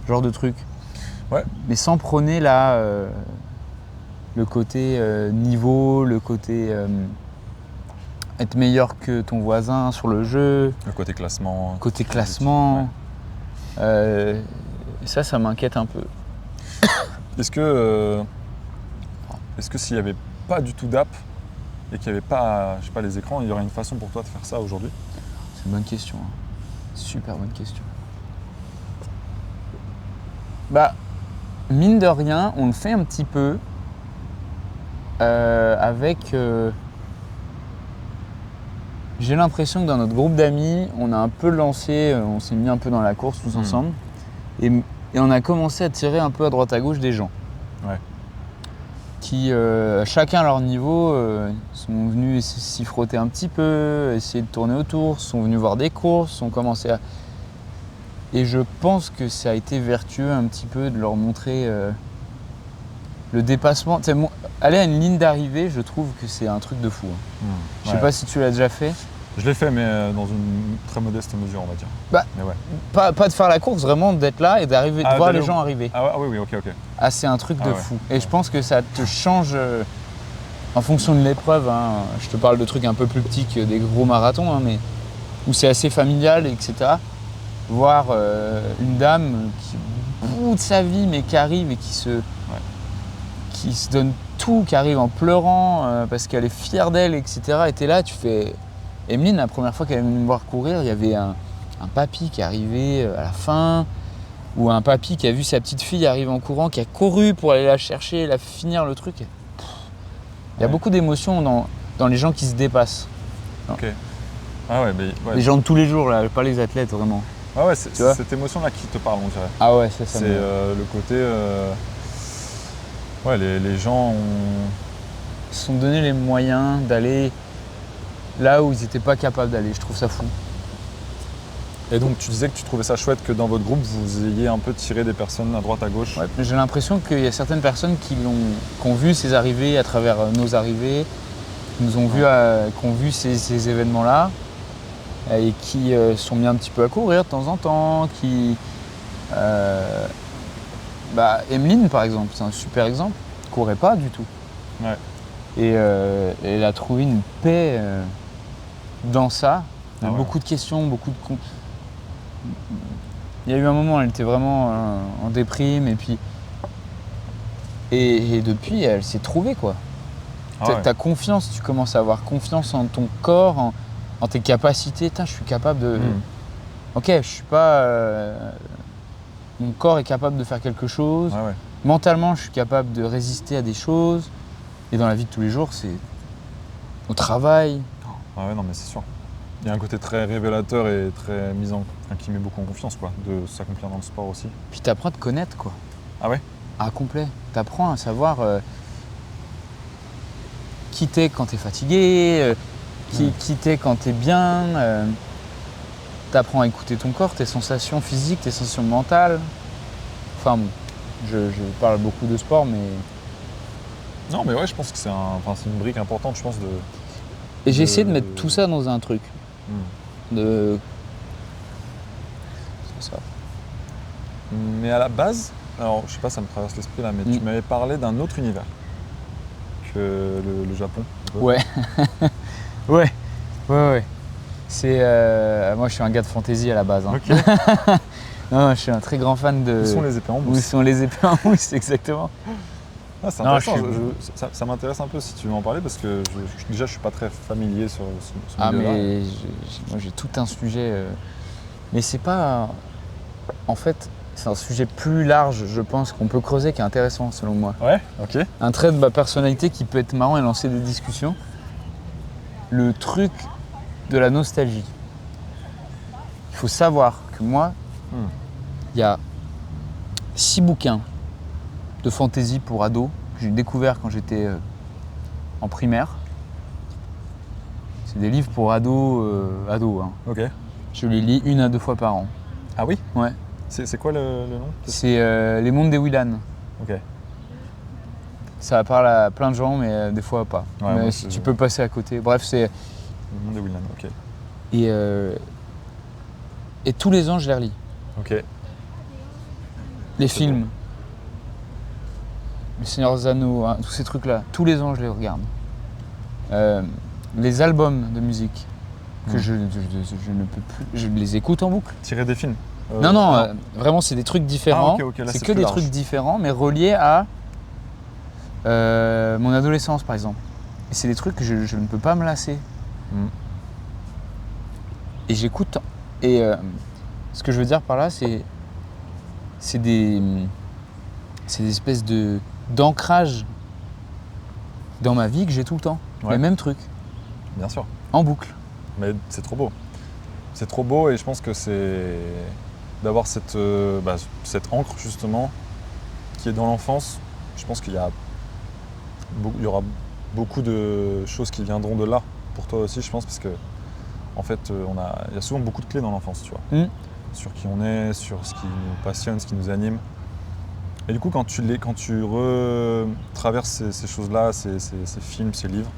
Genre de truc. Ouais. Mais sans prôner là le côté niveau, le côté être meilleur que ton voisin sur le jeu. Le côté classement. Ouais. Ça m'inquiète un peu. Est-ce que s'il n'y avait pas du tout d'app et qu'il n'y avait pas, je sais pas, les écrans, il y aurait une façon pour toi de faire ça aujourd'hui? C'est une bonne question. Hein. Super bonne question. Mine de rien, on le fait un petit peu avec... J'ai l'impression que dans notre groupe d'amis, on a un peu lancé, on s'est mis un peu dans la course tous ensemble et on a commencé à tirer un peu à droite à gauche des gens. Ouais. Qui, chacun à leur niveau, sont venus s'y frotter un petit peu, essayer de tourner autour, sont venus voir des courses, ont commencé à... Et je pense que ça a été vertueux un petit peu de leur montrer le dépassement. Aller à une ligne d'arrivée, je trouve que c'est un truc de fou. Hein. Je sais pas si tu l'as déjà fait. Je l'ai fait, mais dans une très modeste mesure, on va dire. Mais ouais. Pas de faire la course, vraiment d'être là et d'arriver, de voir les gens arriver. Ah oui, ok. Ah, c'est un truc de fou. Et je pense que ça te change en fonction de l'épreuve. Hein. Je te parle de trucs un peu plus petits que des gros marathons, hein, mais où c'est assez familial, etc. Voir une dame qui, au bout de sa vie, mais qui arrive et qui se donne tout, qui arrive en pleurant parce qu'elle est fière d'elle, etc. Et t'es là, tu fais... Emeline, la première fois qu'elle est venue me voir courir, il y avait un papy qui est arrivé à la fin, ou un papy qui a vu sa petite fille arriver en courant, qui a couru pour aller la chercher, la finir le truc. Il y a beaucoup d'émotions dans les gens qui se dépassent. Ok. Ah ouais, les gens de tous les jours, là, pas les athlètes vraiment. Ah ouais, c'est cette émotion-là qui te parle, on dirait. Ah ouais, c'est ça. C'est le côté... Ouais, les gens se sont donné les moyens d'aller là où ils n'étaient pas capables d'aller. Je trouve ça fou. Et donc tu disais que tu trouvais ça chouette que dans votre groupe, vous ayez un peu tiré des personnes à droite, à gauche. Ouais, j'ai l'impression qu'il y a certaines personnes qui ont vu ces arrivées à travers nos arrivées, qui ont vu ces événements-là et qui sont mis un petit peu à courir de temps en temps, Emeline, par exemple, c'est un super exemple, ne courait pas du tout. Ouais. Et elle a trouvé une paix dans ça. Beaucoup de questions, Il y a eu un moment, elle était vraiment en déprime et puis... Et depuis, elle s'est trouvée, quoi. T'as confiance, tu commences à avoir confiance en ton corps, en tes capacités. Je suis capable de... Ok, je suis pas... Mon corps est capable de faire quelque chose. Mentalement, je suis capable de résister à des choses. Et dans la vie de tous les jours, c'est au travail. Ah ouais, non, mais c'est sûr. Il y a un côté très révélateur et très qui met beaucoup en confiance, quoi, de s'accomplir dans le sport aussi. Puis tu apprends à te connaître, quoi. Ah ouais? Ah, complet. Tu apprends à savoir qui t'es quand t'es fatigué, qui t'es quand t'es bien. Tu apprends à écouter ton corps, tes sensations physiques, tes sensations mentales. Enfin bon, je parle beaucoup de sport, mais... Non, mais ouais, je pense que c'est une brique importante, je pense, de... Et j'ai essayé de mettre tout ça dans un truc. C'est ça. Mais à la base, alors je sais pas, ça me traverse l'esprit là, mais tu m'avais parlé d'un autre univers que le Japon. Ouais. ouais. Moi, je suis un gars de fantasy à la base. Hein. Ok. Non, je suis un très grand fan de... Où sont les épées en mousse? Où sont les épées en mousse, exactement. Ah, c'est Non, intéressant, ça m'intéresse un peu si tu veux en parler parce que déjà je suis pas très familier sur ce milieu-là. Mais moi j'ai tout un sujet, mais c'est pas... En fait, c'est un sujet plus large, je pense, qu'on peut creuser, qui est intéressant selon moi. Ouais, ok. Un trait de ma personnalité qui peut être marrant et lancer des discussions. Le truc de la nostalgie. Il faut savoir que moi, il y a 6 bouquins de fantasy pour ados que j'ai découvert quand j'étais en primaire. C'est des livres pour ados, hein. Ok. Je les lis 1 à 2 fois par an. Ah oui? Ouais. C'est quoi le nom? C'est Les Mondes des Willan. Ok. Ça parle à plein de gens, mais des fois pas. Ouais, mais moi, si tu peux passer à côté. Bref, c'est... Le monde de Willan, ok. Et tous les ans, je les relis. Ok. Les films, Le Seigneur des Anneaux, hein, tous ces trucs-là, tous les ans, je les regarde. Les albums de musique, que je ne peux plus... Je les écoute en boucle. Tirer des films? Non, vraiment, c'est des trucs différents. Ah, ok, là, c'est que plus des large. trucs différents, mais reliés à mon adolescence, par exemple. Et c'est des trucs que je ne peux pas me lasser. Et j'écoute. Et ce que je veux dire par là, c'est des espèces d'ancrage dans ma vie que j'ai tout le temps. Ouais. Les mêmes trucs, Bien sûr. en boucle. Mais c'est trop beau. C'est trop beau et je pense que c'est d'avoir cette encre justement qui est dans l'enfance. Je pense qu'il y aura beaucoup de choses qui viendront de là pour toi aussi, je pense, parce que en fait, il y a souvent beaucoup de clés dans l'enfance, tu vois, sur qui on est, sur ce qui nous passionne, ce qui nous anime. Et du coup, quand tu retraverses ces choses-là, ces films, ces livres,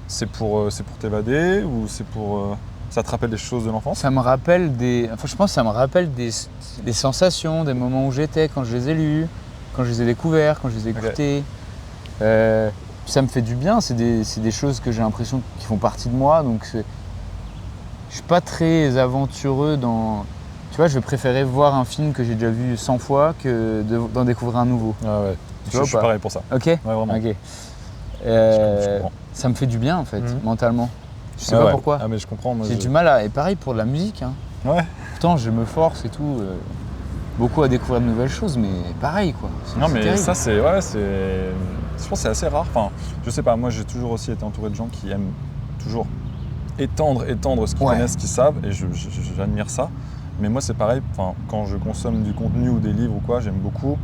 c'est pour t'évader ou c'est pour ça te rappelle des choses de l'enfance? Ça me rappelle je pense que ça me rappelle des sensations, des moments où j'étais quand je les ai lus, quand je les ai découverts, quand je les ai écoutés. Ça me fait du bien, c'est des choses que j'ai l'impression qui font partie de moi. Donc je suis pas très aventureux dans... Tu vois, je vais préférer voir un film que j'ai déjà vu 100 fois que d'en découvrir un nouveau. Ah ouais, Tu vois je suis pareil pour ça. Ok. Ouais, vraiment. Ok. Je comprends. Ça me fait du bien en fait, mentalement. Je sais Ah pas ouais. pourquoi. Ah mais je comprends. Moi, J'ai du mal à... Et pareil pour de la musique. Hein. Ouais. Pourtant, je me force et tout, beaucoup à découvrir de nouvelles choses, mais pareil quoi. Non mais terrible. ça je pense que c'est assez rare. Enfin, je sais pas, moi j'ai toujours aussi été entouré de gens qui aiment toujours étendre ce qu'ils connaissent, ce qu'ils savent, et j'admire ça. Mais moi c'est pareil, enfin, quand je consomme du contenu ou des livres ou quoi, j'aime beaucoup.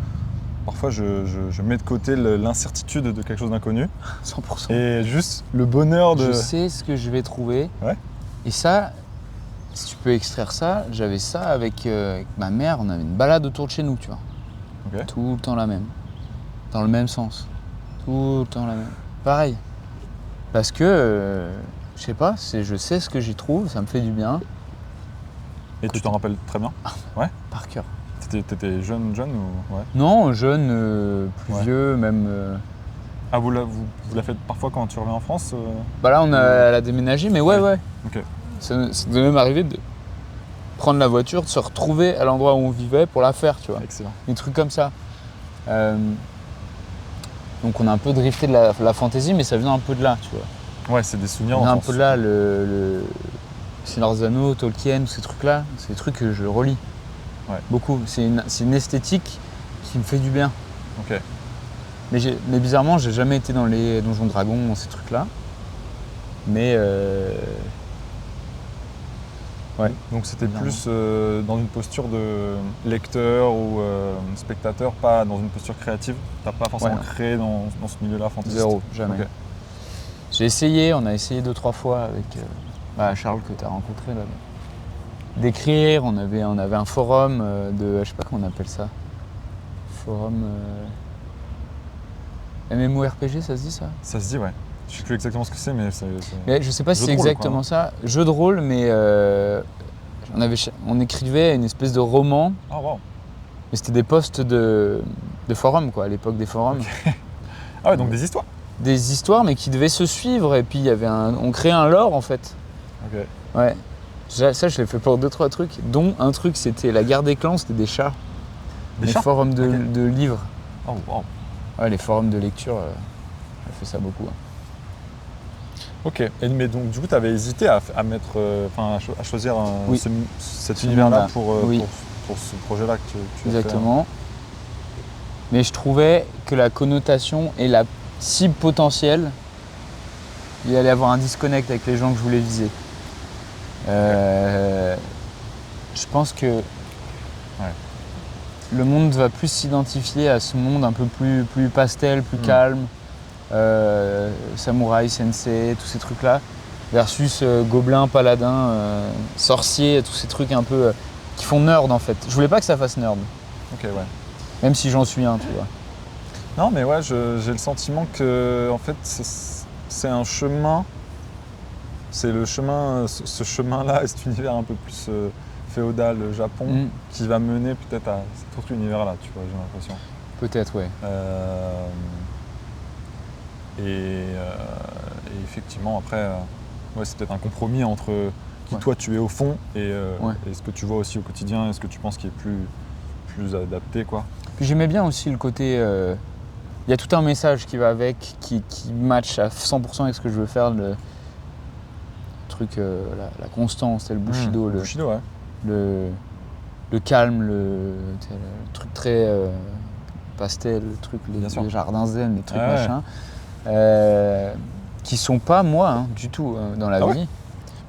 Parfois je mets de côté l'incertitude de quelque chose d'inconnu. 100%. Et juste le bonheur de... Je sais ce que je vais trouver. Ouais. Et ça, si tu peux extraire ça, j'avais ça avec ma mère, on avait une balade autour de chez nous, tu vois. Ok. Tout le temps la même. Dans le même sens. Tout le temps la même. Pareil. Parce que, je sais pas, je sais ce que j'y trouve, ça me fait du bien. Et tu t'en rappelles très bien? Ouais. Par cœur. T'étais jeune ou... Ouais. Non, jeune, plus vieux, même... Ah, vous la faites parfois quand tu reviens en France Bah là, elle a déménagé, mais ouais. Ok. Ça devait même arriver de prendre la voiture, de se retrouver à l'endroit où on vivait pour la faire, tu vois. Excellent. Des trucs comme ça. Donc on a un peu drifté de la fantaisie, mais ça vient un peu de là, tu vois. Ouais, c'est des souvenirs On a un d'enfance. peu de là, le Seigneur des Anneaux, Tolkien, ces trucs-là, c'est des trucs que je relis. Ouais. Beaucoup. C'est une esthétique qui me fait du bien. Ok. Mais bizarrement, j'ai jamais été dans les Donjons Dragons, ces trucs-là. Mais ouais. Donc c'était Bizarrement. plus dans une posture de lecteur ou spectateur, pas dans une posture créative. T'as pas forcément Ouais, créé dans ce milieu-là fantaisiste. Zéro, jamais. Ok. J'ai essayé, on a essayé 2-3 fois avec Charles que tu as rencontré là. D'écrire, on avait un forum je sais pas comment on appelle ça. Forum MMORPG, ça se dit ça? Ça se dit, ouais. Je sais plus exactement ce que c'est, mais c'est... Mais je sais pas si c'est Jeu de rôle, exactement quoi, ça. Jeu de rôle, mais on écrivait une espèce de roman, Ah, wow. mais c'était des posts de forum quoi, à l'époque des forums. Ah ouais, donc des histoires. des histoires, mais qui devaient se suivre. Et puis, on créait un lore, en fait. Ok. Ouais. Ça, je l'ai fait pour 2-3 trucs, dont un truc, c'était la guerre des clans, c'était des chats. Des les chats forums de livres. Oh, wow. Ouais, les forums de lecture, j'ai fait ça beaucoup. Ok. Mais donc, du coup, tu avais hésité à mettre, à choisir Oui. cet univers-là Oui. pour ce projet-là que tu as fait. Exactement. Mais je trouvais que la connotation et la cible potentielle, il allait y avoir un disconnect avec les gens que je voulais viser. Je pense que le monde va plus s'identifier à ce monde un peu plus pastel, plus calme, samouraï, sensei, tous ces trucs-là, versus gobelin, paladin, sorcier, tous ces trucs un peu qui font nerd en fait. Je voulais pas que ça fasse nerd. Ok, ouais. Même si j'en suis un, tu vois. Non, mais ouais, j'ai le sentiment que, en fait, c'est un chemin. C'est le chemin, ce chemin-là, et cet univers un peu plus féodal Japon, qui va mener peut-être à cet autre univers-là, tu vois, j'ai l'impression. Peut-être, ouais. Et effectivement, après, c'est peut-être un compromis entre qui toi tu es au fond et ce que tu vois aussi au quotidien, et ce que tu penses qui est plus adapté, quoi. Puis j'aimais bien aussi le côté... Il y a tout un message qui va avec, qui match à 100% avec ce que je veux faire. Le truc, la constance, le Bushido. Le Bushido, ouais. Le calme, le truc très pastel, le truc, les jardins zen, les trucs machin. Qui sont pas moi du tout dans la vie.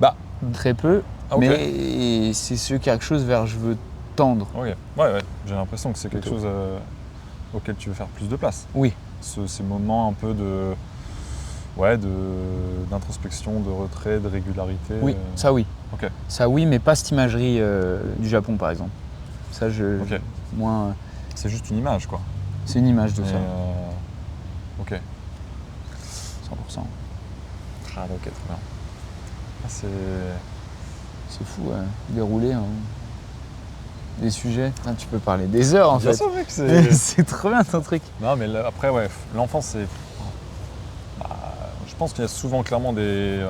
Bah, très peu. Mais c'est quelque chose vers je veux tendre. Ok. Ouais. J'ai l'impression que c'est quelque chose auquel tu veux faire plus de place. Oui. Ces moments un peu d'introspection, de retrait, de régularité. Oui, ça oui. Ok. Ça oui, mais pas cette imagerie du Japon par exemple. Ça moins. C'est juste une image, quoi. C'est une image de ça. Ok. 100%. Ah, ok, très bien. C'est fou, dérouler des sujets. Putain, tu peux parler des heures en fait. Bien sûr, mec, c'est trop bien ton truc. Non, mais après, l'enfance, c'est... je pense qu'il y a souvent clairement des...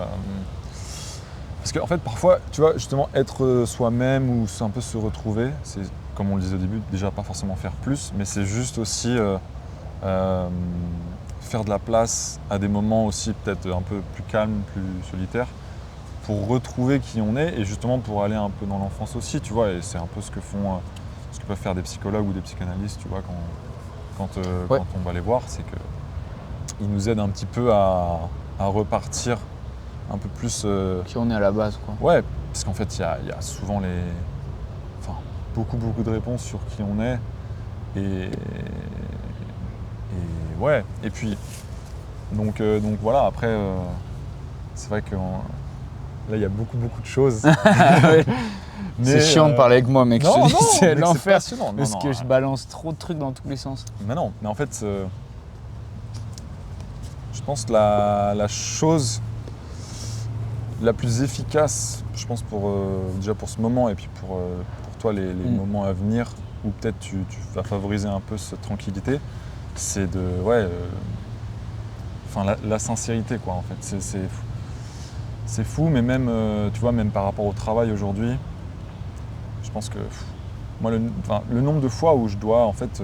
Parce qu'en fait, parfois, tu vois, justement, être soi-même ou un peu se retrouver, c'est, comme on le disait au début, déjà pas forcément faire plus, mais c'est juste aussi faire de la place à des moments aussi peut-être un peu plus calmes, plus solitaires, pour retrouver qui on est et justement pour aller un peu dans l'enfance aussi, tu vois. Et c'est un peu ce que peuvent faire des psychologues ou des psychanalystes, tu vois, quand on va les voir, c'est qu'ils nous aident un petit peu à repartir un peu plus... Qui on est à la base, quoi. Ouais, parce qu'en fait, il y a souvent beaucoup de réponses sur qui on est. Et ouais, et puis, donc voilà, après, c'est vrai que là, il y a beaucoup de choses. Mais c'est chiant de parler avec moi, mec. Non, c'est l'enfer. Parce que je balance trop de trucs dans tous les sens. Mais non, mais en fait, je pense que la chose la plus efficace, je pense, déjà pour ce moment et puis pour toi, les moments à venir, où peut-être tu vas favoriser un peu cette tranquillité, c'est la sincérité, quoi, en fait. C'est fou, mais même, tu vois, même par rapport au travail aujourd'hui, je pense que moi, le nombre de fois où je dois, en fait,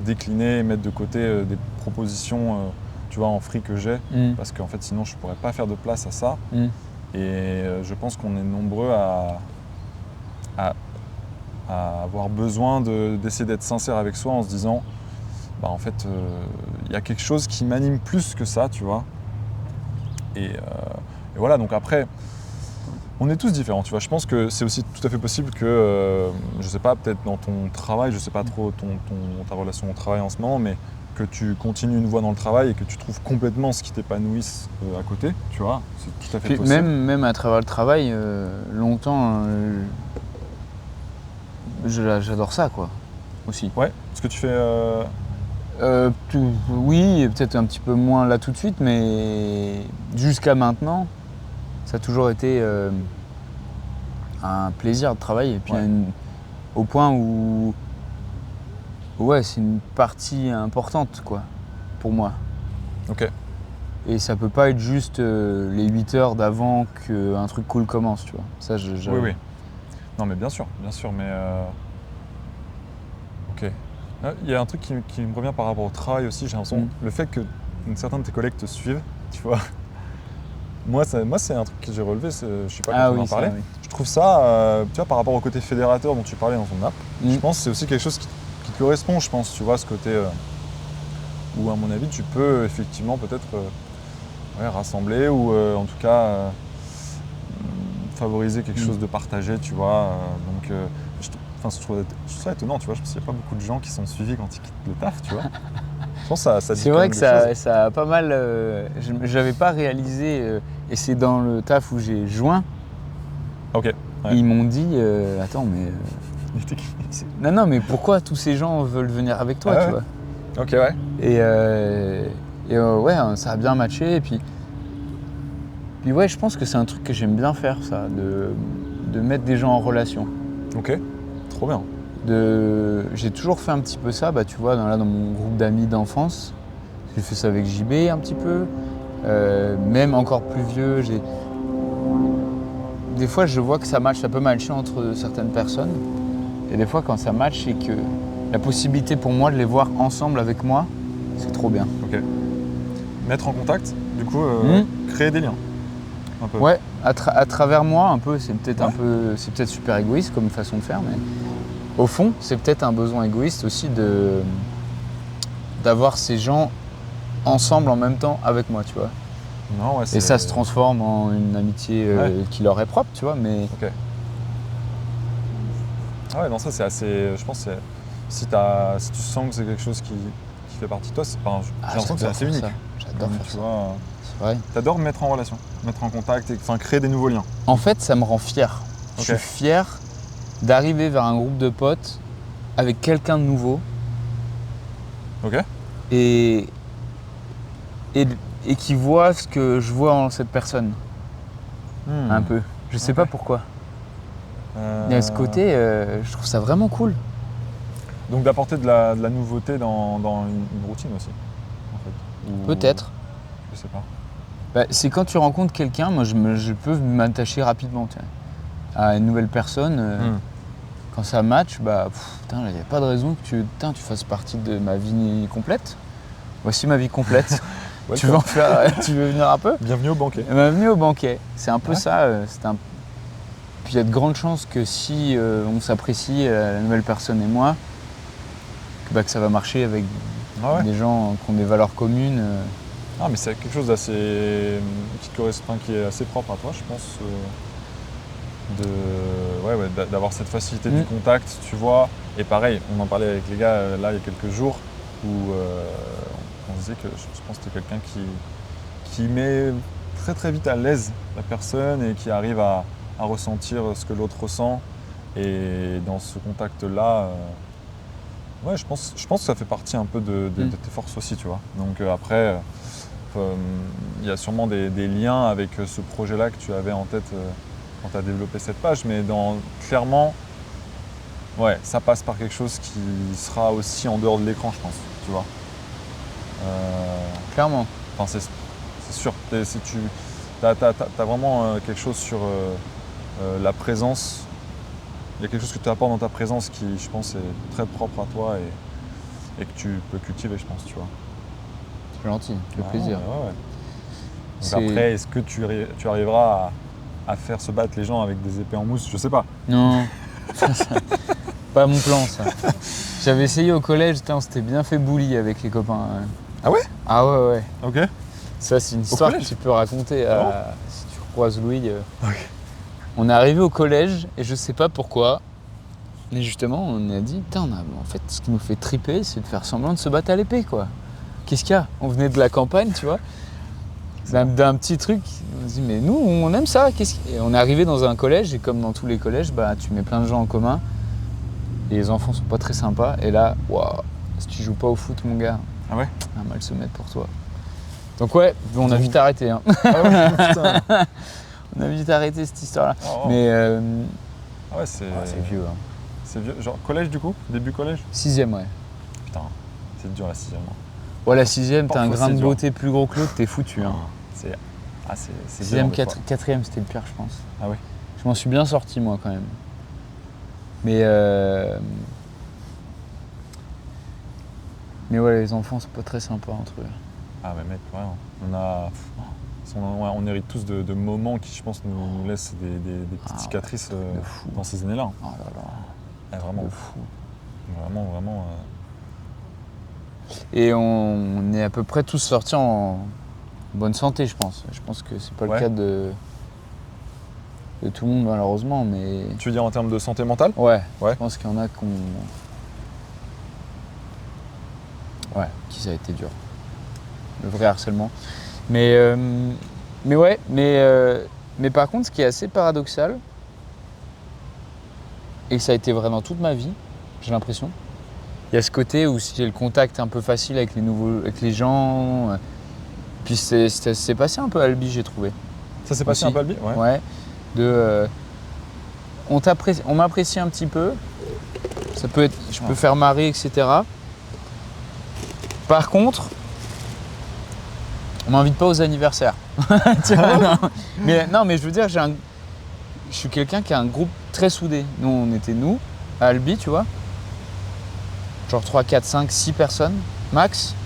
décliner et mettre de côté des propositions, tu vois, en free que j'ai, parce qu'en fait, sinon, je ne pourrais pas faire de place à ça. Et je pense qu'on est nombreux à avoir besoin d'essayer d'être sincère avec soi en se disant, en fait, il y a quelque chose qui m'anime plus que ça, tu vois. Et voilà, donc après, on est tous différents, tu vois. Je pense que c'est aussi tout à fait possible que, je sais pas, peut-être dans ton travail, je sais pas trop ta relation au travail en ce moment, mais que tu continues une voie dans le travail et que tu trouves complètement ce qui t'épanouisse à côté, tu vois, c'est tout à fait possible. Même à travers le travail, longtemps, j'adore ça, quoi, aussi. Ouais, ce que tu fais... oui, et peut-être un petit peu moins là tout de suite, mais jusqu'à maintenant, ça a toujours été un plaisir de travailler. Et puis au point où c'est une partie importante, quoi, pour moi. Ok. Et ça peut pas être juste les 8 heures d'avant qu'un truc cool commence, tu vois. Ça, Oui. Non, mais bien sûr, mais... Ok. Il y a un truc qui me revient par rapport au travail aussi, j'ai l'impression, le fait que certains de tes collègues te suivent, tu vois. Moi, c'est un truc que j'ai relevé, je sais pas quand on en parlait. Oui. Je trouve ça, tu vois, par rapport au côté fédérateur dont tu parlais dans ton app, je pense que c'est aussi quelque chose qui te correspond, je pense, tu vois, ce côté où, à mon avis, tu peux effectivement peut-être rassembler ou en tout cas favoriser quelque chose de partagé, tu vois. Donc, je trouve ça étonnant, tu vois. Je pense qu'il n'y a pas beaucoup de gens qui sont suivis quand ils quittent le taf, tu vois. Je pense que ça dit c'est vrai que ça a pas mal. J'avais pas réalisé, et c'est dans le taf où j'ai joint. Ok. Ouais. Ils m'ont dit attends, mais. Non, mais pourquoi tous ces gens veulent venir avec toi, tu vois. Ok, ouais. Et ouais, ça a bien matché. Et puis ouais, je pense que c'est un truc que j'aime bien faire, ça, de mettre des gens en relation. Ok, trop bien. J'ai toujours fait un petit peu ça, tu vois, dans mon groupe d'amis d'enfance. J'ai fait ça avec JB un petit peu. Même encore plus vieux, des fois je vois que ça peut matcher entre certaines personnes. Et des fois quand ça match, c'est que la possibilité pour moi de les voir ensemble avec moi, c'est trop bien. Ok. Mettre en contact, du coup, créer des liens. Un peu. Ouais, à travers moi un peu, c'est peut-être super égoïste comme façon de faire, mais au fond, c'est peut-être un besoin égoïste aussi d'avoir ces gens ensemble en même temps avec moi, tu vois. Non, ouais, et ça se transforme en une amitié qui leur est propre, tu vois, mais... Ok. Ah ouais, non, ça c'est assez... Je pense que si tu sens que c'est quelque chose qui fait partie de toi, j'ai l'impression que c'est assez unique. J'adore faire ça. Vois, c'est vrai. T'adores me mettre en relation, mettre en contact, créer des nouveaux liens. En fait, ça me rend fier. Je suis fier d'arriver vers un groupe de potes avec quelqu'un de nouveau. Ok. Et qui voit ce que je vois en cette personne. Un peu. Je sais pas pourquoi. Il y a ce côté, je trouve ça vraiment cool. Donc d'apporter de la nouveauté dans une routine aussi, en fait. Peut-être. Je sais pas. C'est quand tu rencontres quelqu'un, moi je peux m'attacher rapidement à une nouvelle personne. Quand ça match, il n'y a pas de raison que tu fasses partie de ma vie complète. Voici ma vie complète. Tu veux venir un peu ? Bienvenue au banquet. Bienvenue au banquet. C'est un peu ça. Puis il y a de grandes chances que si on s'apprécie, la nouvelle personne et moi, que ça va marcher avec des gens qui ont des valeurs communes. Ah, mais c'est quelque chose d'assez qui correspond, qui est assez propre à toi, je pense. D'avoir cette facilité du contact, tu vois. Et pareil, on en parlait avec les gars là il y a quelques jours où on disait que je pense que tu es quelqu'un qui met très très vite à l'aise la personne et qui arrive à ressentir ce que l'autre ressent. Et dans ce contact-là, je pense que ça fait partie un peu de tes forces aussi, tu vois. Donc après, il y a sûrement des liens avec ce projet-là que tu avais en tête quand tu as développé cette page, mais clairement, ça passe par quelque chose qui sera aussi en dehors de l'écran, je pense, tu vois. Clairement. Enfin, c'est sûr. Si tu as vraiment quelque chose sur la présence, il y a quelque chose que tu apportes dans ta présence qui, je pense, est très propre à toi et que tu peux cultiver, je pense, tu vois. C'est gentil, le plaisir. Donc après, est-ce que tu arriveras à faire se battre les gens avec des épées en mousse ? Je sais pas. Non, pas mon plan, ça. J'avais essayé au collège, on s'était bien fait bully avec les copains. Ah ouais ? Ah ouais. Ok. Ça, c'est une histoire que tu peux raconter si tu croises Louis. On est arrivé au collège et je sais pas pourquoi, mais justement, on a dit, en fait, ce qui nous fait triper, c'est de faire semblant de se battre à l'épée, quoi. Qu'est-ce qu'il y a ? On venait de la campagne, tu vois, d'un petit truc. On se dit, mais nous, on aime ça. Et on est arrivé dans un collège et comme dans tous les collèges, tu mets plein de gens en commun et les enfants sont pas très sympas. Et là, si tu joues pas au foot, mon gars, un mal se mettre pour toi. Donc on a vite arrêté. Hein. Ah ouais, putain. On a vite arrêté cette histoire-là. Mais c'est vieux. Hein. C'est vieux. Genre collège du coup ? Début collège ? 6e, ouais. Putain, c'est dur la 6e. Ouais, la 6ème, t'as un Parfois, grain c'est de dur. beauté plus gros que l'autre, t'es foutu. Hein. C'est 6ème, dur, des fois. 4ème, c'était le pire, je pense. Ah ouais. Je m'en suis bien sorti, moi, quand même. Mais ouais, les enfants, c'est pas très sympa entre eux. Ah mais mec, ouais, on hérite tous de moments qui, je pense, nous laissent des petites cicatrices de fou. dans ces années-là. Oh là là, Ah, vraiment, de fou. vraiment. Et on est à peu près tous sortis en bonne santé, je pense. Je pense que c'est pas le cas de tout le monde, malheureusement, mais... Tu veux dire en termes de santé mentale? Ouais, Ouais. je pense qu'il y en a qui ça a été dur. Le vrai harcèlement. Mais par contre, ce qui est assez paradoxal, et ça a été vrai dans toute ma vie, j'ai l'impression, il y a ce côté où j'ai le contact un peu facile avec les gens. Puis c'est passé un peu à Albi, j'ai trouvé. Ça s'est passé un peu à Albi? Ouais. On m'apprécie un petit peu. Ça peut être, je peux faire marrer, etc. Par contre, on m'invite pas aux anniversaires. Tu vois, non. Mais je veux dire, je suis quelqu'un qui a un groupe très soudé. Nous, on était à Albi, tu vois. Genre 3, 4, 5, 6 personnes, max.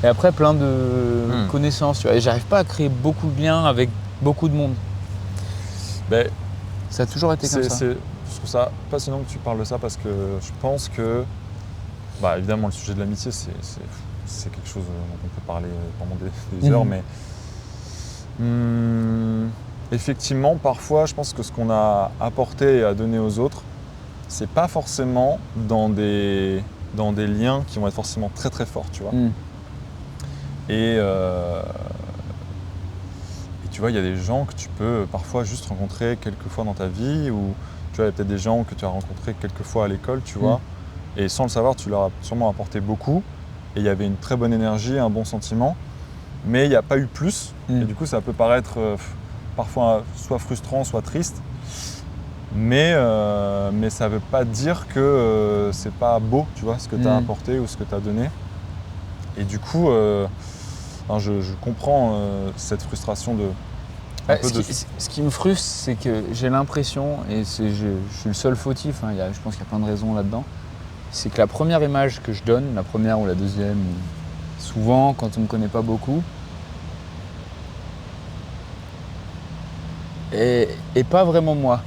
Et après, plein de connaissances, tu vois. Et j'arrive pas à créer beaucoup de liens avec beaucoup de monde. Ben, ça a toujours été comme ça. Je trouve ça passionnant que tu parles de ça parce que je pense que, évidemment, le sujet de l'amitié, c'est quelque chose dont on peut parler pendant des heures, mais effectivement, parfois, je pense que ce qu'on a apporté et à donner aux autres, c'est pas forcément dans des liens qui vont être forcément très très forts, tu vois. Et tu vois, il y a des gens que tu peux parfois juste rencontrer quelques fois dans ta vie, ou tu vois, il y a peut-être des gens que tu as rencontrés quelques fois à l'école, tu vois, et sans le savoir, tu leur as sûrement apporté beaucoup, et il y avait une très bonne énergie, un bon sentiment, mais il n'y a pas eu plus, et du coup, ça peut paraître parfois soit frustrant, soit triste, mais ça ne veut pas dire que c'est pas beau, tu vois, ce que tu as apporté ou ce que tu as donné. Et du coup, je comprends cette frustration de... Ce qui me frustre, c'est que j'ai l'impression, et je suis le seul fautif, hein, je pense qu'il y a plein de raisons là-dedans, c'est que la première image que je donne, la première ou la deuxième, souvent quand on ne me connaît pas beaucoup, est pas vraiment moi.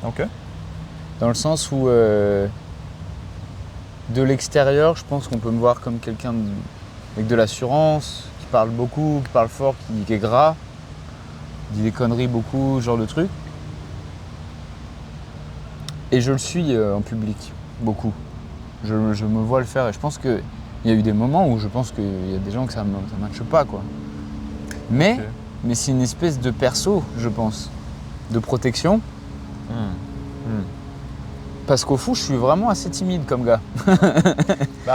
Ok. Dans le sens où, de l'extérieur, je pense qu'on peut me voir comme quelqu'un avec de l'assurance, qui parle beaucoup, qui parle fort, qui est gras, qui dit des conneries beaucoup, ce genre de truc. Et je le suis en public, beaucoup. Je me vois le faire et je pense qu'il y a eu des moments où je pense qu'il y a des gens que ça ne matche pas, quoi. Mais c'est une espèce de perso, je pense, de protection. Parce qu'au fond, je suis vraiment assez timide comme gars.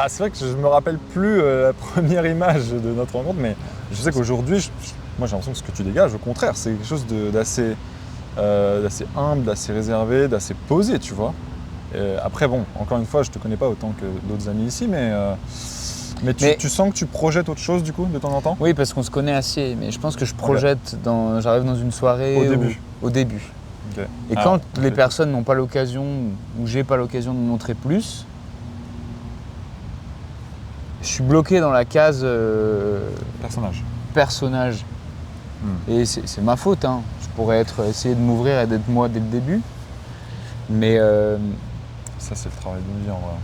C'est vrai que je me rappelle plus la première image de notre rencontre, mais je sais qu'aujourd'hui, moi j'ai l'impression que ce que tu dégages, au contraire, c'est quelque chose d'assez humble, d'assez réservé, d'assez posé, tu vois. Après, bon, encore une fois, je te connais pas autant que d'autres amis ici, mais tu sens que tu projettes autre chose du coup, de temps en temps? Oui, parce qu'on se connaît assez, mais je pense que je projette j'arrive dans une soirée au début. Okay. Et quand les personnes n'ont pas l'occasion, ou j'ai pas l'occasion de montrer plus, je suis bloqué dans la case personnage. Et c'est ma faute, hein. Je pourrais essayer de m'ouvrir et d'être moi dès le début, mais ça c'est le travail d'une vie en vrai.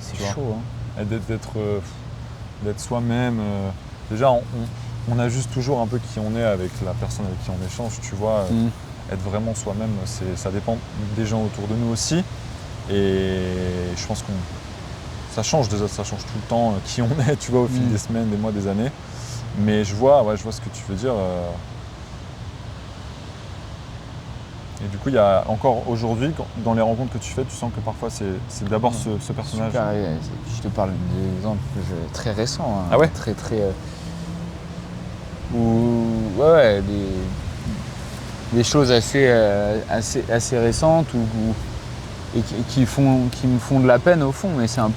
C'est chaud, hein. D'être soi-même. Déjà, on ajuste toujours un peu qui on est avec la personne avec qui on échange, tu vois. Être vraiment soi-même, ça dépend des gens autour de nous aussi. Et je pense que ça change tout le temps qui on est, tu vois, au fil des semaines, des mois, des années. Mais je vois ce que tu veux dire. Et du coup, il y a encore aujourd'hui, dans les rencontres que tu fais, tu sens que parfois c'est d'abord ce personnage. Super, je te parle d'exemples très récents. Hein, ah ouais? Très. Des choses assez récentes et qui me font de la peine au fond, mais c'est un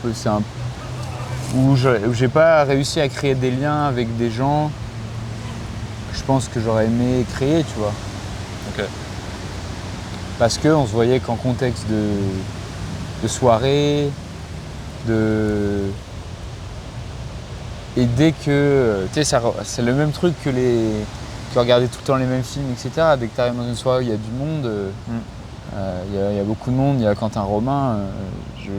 où j'ai pas réussi à créer des liens avec des gens que je pense que j'aurais aimé créer, tu vois. Ok. Parce qu'on se voyait qu'en contexte de soirée, et dès que, tu sais, c'est le même truc que regarder tout le temps les mêmes films, etc. Dès que tu arrives dans une soirée où il y a du monde, il y a beaucoup de monde, il y a Quentin Romain, je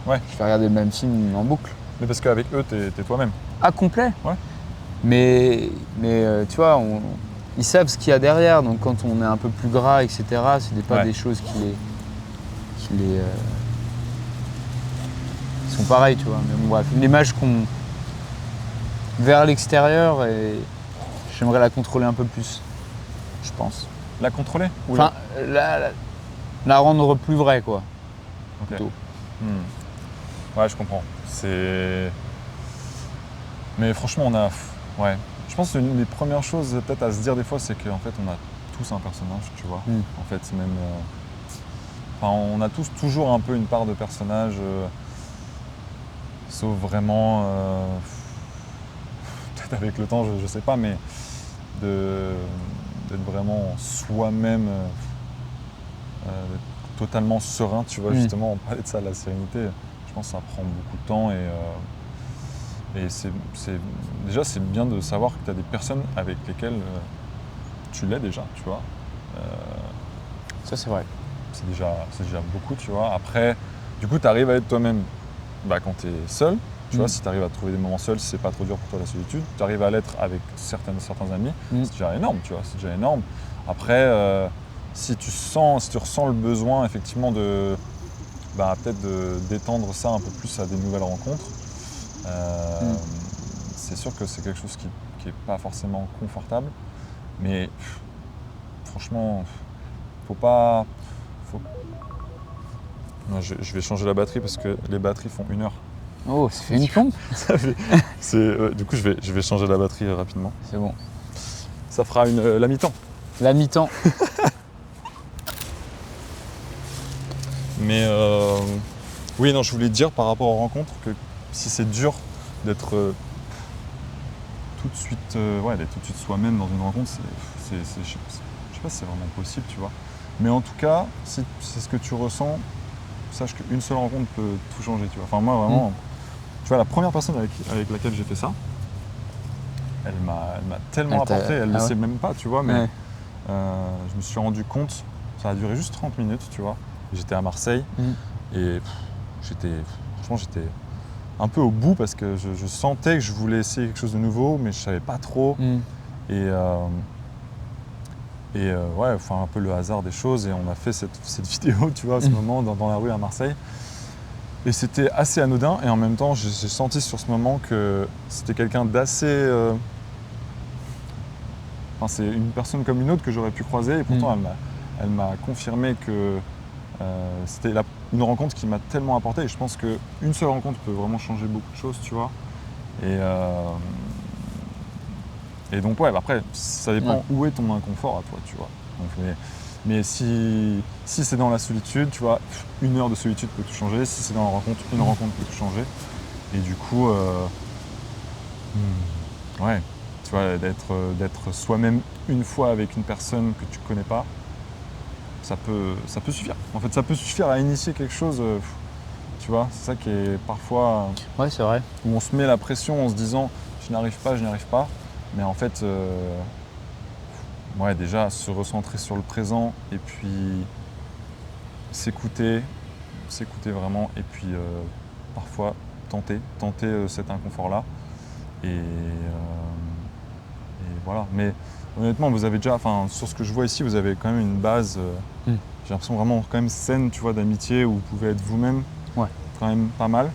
vais regarder le même film en boucle. Mais parce qu'avec eux, t'es toi-même. Ah, complet. Ouais. Mais tu vois, ils savent ce qu'il y a derrière, donc quand on est un peu plus gras, etc., c'est pas des choses qui sont pareilles, tu vois. Mais bon, bref, une image qu'on vers l'extérieur, et j'aimerais la contrôler un peu plus, je pense. La contrôler ou enfin, la rendre plus vraie, quoi. Ok. Ouais, je comprends. Mais franchement, ouais. Je pense que une des premières choses peut-être à se dire des fois, c'est qu'en fait, on a tous un personnage, tu vois. En fait, c'est même... on a tous toujours un peu une part de personnage, sauf vraiment... peut-être avec le temps, je sais pas, mais d'être vraiment soi-même, totalement serein, tu vois. Justement, on parlait de ça, la sérénité. Je pense que ça prend beaucoup de temps et déjà, c'est bien de savoir que tu as des personnes avec lesquelles tu l'es déjà, tu vois. Ça, c'est vrai. C'est déjà beaucoup, tu vois. Après, du coup, tu arrives à être toi-même quand tu es seul. Tu vois, si tu arrives à trouver des moments seuls, si c'est pas trop dur pour toi la solitude, tu arrives à l'être avec certains amis, c'est déjà énorme, tu vois. C'est déjà énorme. Après, si tu ressens le besoin effectivement de peut-être d'étendre ça un peu plus à des nouvelles rencontres, c'est sûr que c'est quelque chose qui n'est pas forcément confortable, mais franchement, faut pas... Non, je vais changer la batterie parce que les batteries font 1 heure. Oh, ça fait une pompe. Du coup, je vais changer la batterie rapidement. C'est bon. Ça fera la mi-temps. La mi-temps. Mais oui, non, je voulais te dire par rapport aux rencontres que si c'est dur d'être tout de suite soi-même dans une rencontre, je sais pas si c'est vraiment possible, tu vois. Mais en tout cas, si c'est ce que tu ressens, sache qu'une seule rencontre peut tout changer, tu vois. Enfin, moi, vraiment, tu vois, la première personne avec laquelle j'ai fait ça, elle m'a tellement apporté, elle ne le sait même pas, tu vois, mais je me suis rendu compte, ça a duré juste 30 minutes, tu vois. J'étais à Marseille et j'étais un peu au bout parce que je sentais que je voulais essayer quelque chose de nouveau, mais je savais pas trop. Et un peu le hasard des choses, et on a fait cette vidéo, tu vois, à ce moment dans la rue à Marseille. Et c'était assez anodin, et en même temps, j'ai senti sur ce moment que c'était quelqu'un d'assez... c'est une personne comme une autre que j'aurais pu croiser, et pourtant elle m'a confirmé que c'était une rencontre qui m'a tellement apporté, et je pense qu'une seule rencontre peut vraiment changer beaucoup de choses, tu vois. Et donc après, ça dépend où est ton inconfort à toi, tu vois. Donc, mais si c'est dans la solitude, tu vois, 1 heure de solitude peut tout changer. Si c'est dans la rencontre, une rencontre peut tout changer. Et du coup, tu vois, d'être soi-même une fois avec une personne que tu connais pas, ça peut suffire. En fait, ça peut suffire à initier quelque chose, tu vois. C'est ça qui est parfois... Ouais, c'est vrai. Où on se met la pression en se disant « je n'y arrive pas ». Mais en fait, déjà se recentrer sur le présent et puis s'écouter vraiment, et puis parfois tenter cet inconfort-là. Et voilà. Mais honnêtement, vous avez déjà, sur ce que je vois ici, vous avez quand même une base, j'ai l'impression vraiment quand même saine, tu vois, d'amitié, où vous pouvez être vous-même. Ouais. Quand même pas mal.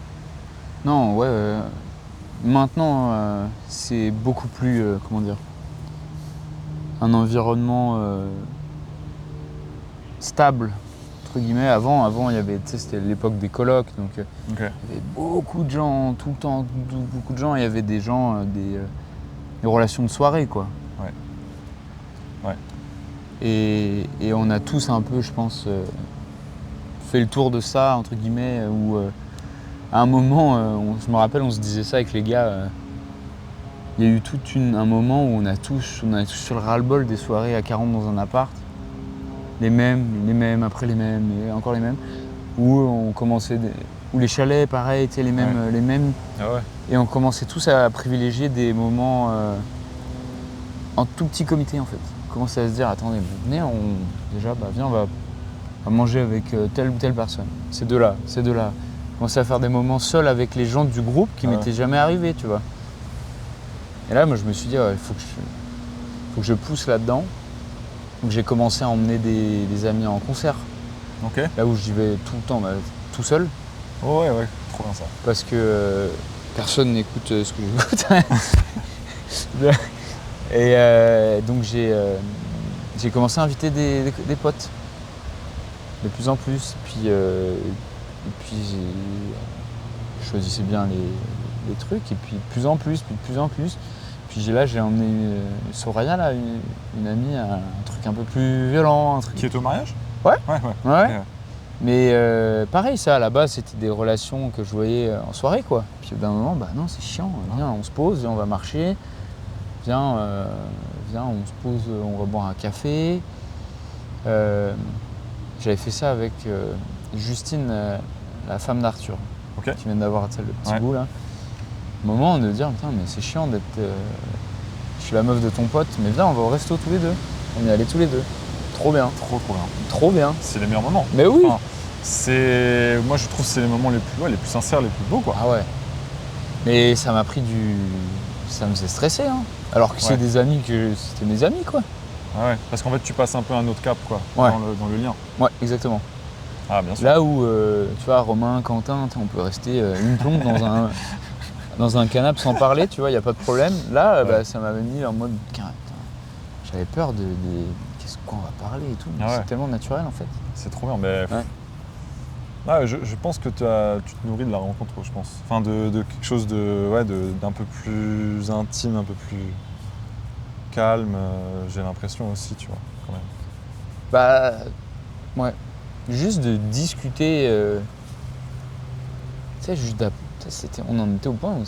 Non, ouais. Maintenant, c'est beaucoup plus, comment dire, un environnement stable, entre guillemets. Avant, il y avait, c'était l'époque des colocs, donc il y avait beaucoup de gens, tout le temps, beaucoup de gens. Il y avait des gens, des relations de soirée, quoi. Ouais. Et on a tous un peu, je pense, fait le tour de ça, entre guillemets, où À un moment, je me rappelle, on se disait ça avec les gars. Il y a eu un moment où on a tous sur le ras-le-bol des soirées à 40 dans un appart. Les mêmes, après les mêmes, et encore les mêmes. Où on commençait, où les chalets, pareil, les mêmes. Ah ouais. Et on commençait tous à privilégier des moments en tout petit comité en fait. On commençait à se dire, attendez, venez, viens, on va manger avec telle ou telle personne. Ces deux-là. On commençait à faire des moments seuls avec les gens du groupe qui m'étaient jamais arrivés, tu vois. Et là, moi, je me suis dit, il faut que je pousse là-dedans. Donc j'ai commencé à emmener des amis en concert. Ok. Là où j'y vais tout le temps, tout seul. Oh ouais, trop bien ça. Parce que personne n'écoute ce que j'écoute. Et donc j'ai commencé à inviter des potes. De plus en plus. Et puis je choisissais bien les trucs. Et puis de plus en plus. Puis là, j'ai emmené Soraya, là, une amie, à un truc un peu plus violent. Qui est au mariage ? Ouais. Ouais. Mais pareil, ça, à la base, c'était des relations que je voyais en soirée, quoi. Puis d'un moment, non, c'est chiant. Viens, on se pose, viens, on va marcher. Viens, on se pose, on va boire un café. J'avais fait ça avec Justine, la femme d'Arthur, qui vient d'avoir le petit bout, là. Au moment de dire, putain, mais c'est chiant d'être... je suis la meuf de ton pote, mais viens, on va au resto tous les deux. On y allait tous les deux. Trop bien. Trop bien. C'est les meilleurs moments. Mais oui. Moi, je trouve que c'est les moments les plus sincères, les plus beaux, quoi. Ah ouais. Mais ça m'a pris ça me faisait stresser, hein. Alors que c'est des amis c'était mes amis, quoi. Ah ouais. Parce qu'en fait, tu passes un peu un autre cap, quoi, dans le lien. Ouais, exactement. Ah, bien sûr. Là où, tu vois, Romain, Quentin, on peut rester une plombe dans un canapé sans parler, tu vois, il n'y a pas de problème. Là, ça m'avait mis en mode, j'avais peur de quoi on va parler et tout. C'est tellement naturel en fait. C'est trop bien. Mais je pense que tu te nourris de la rencontre, je pense. Enfin, de quelque chose d'un peu plus intime, un peu plus calme. J'ai l'impression aussi, tu vois, quand même. Ouais. Juste de discuter. Tu sais, on en était au point où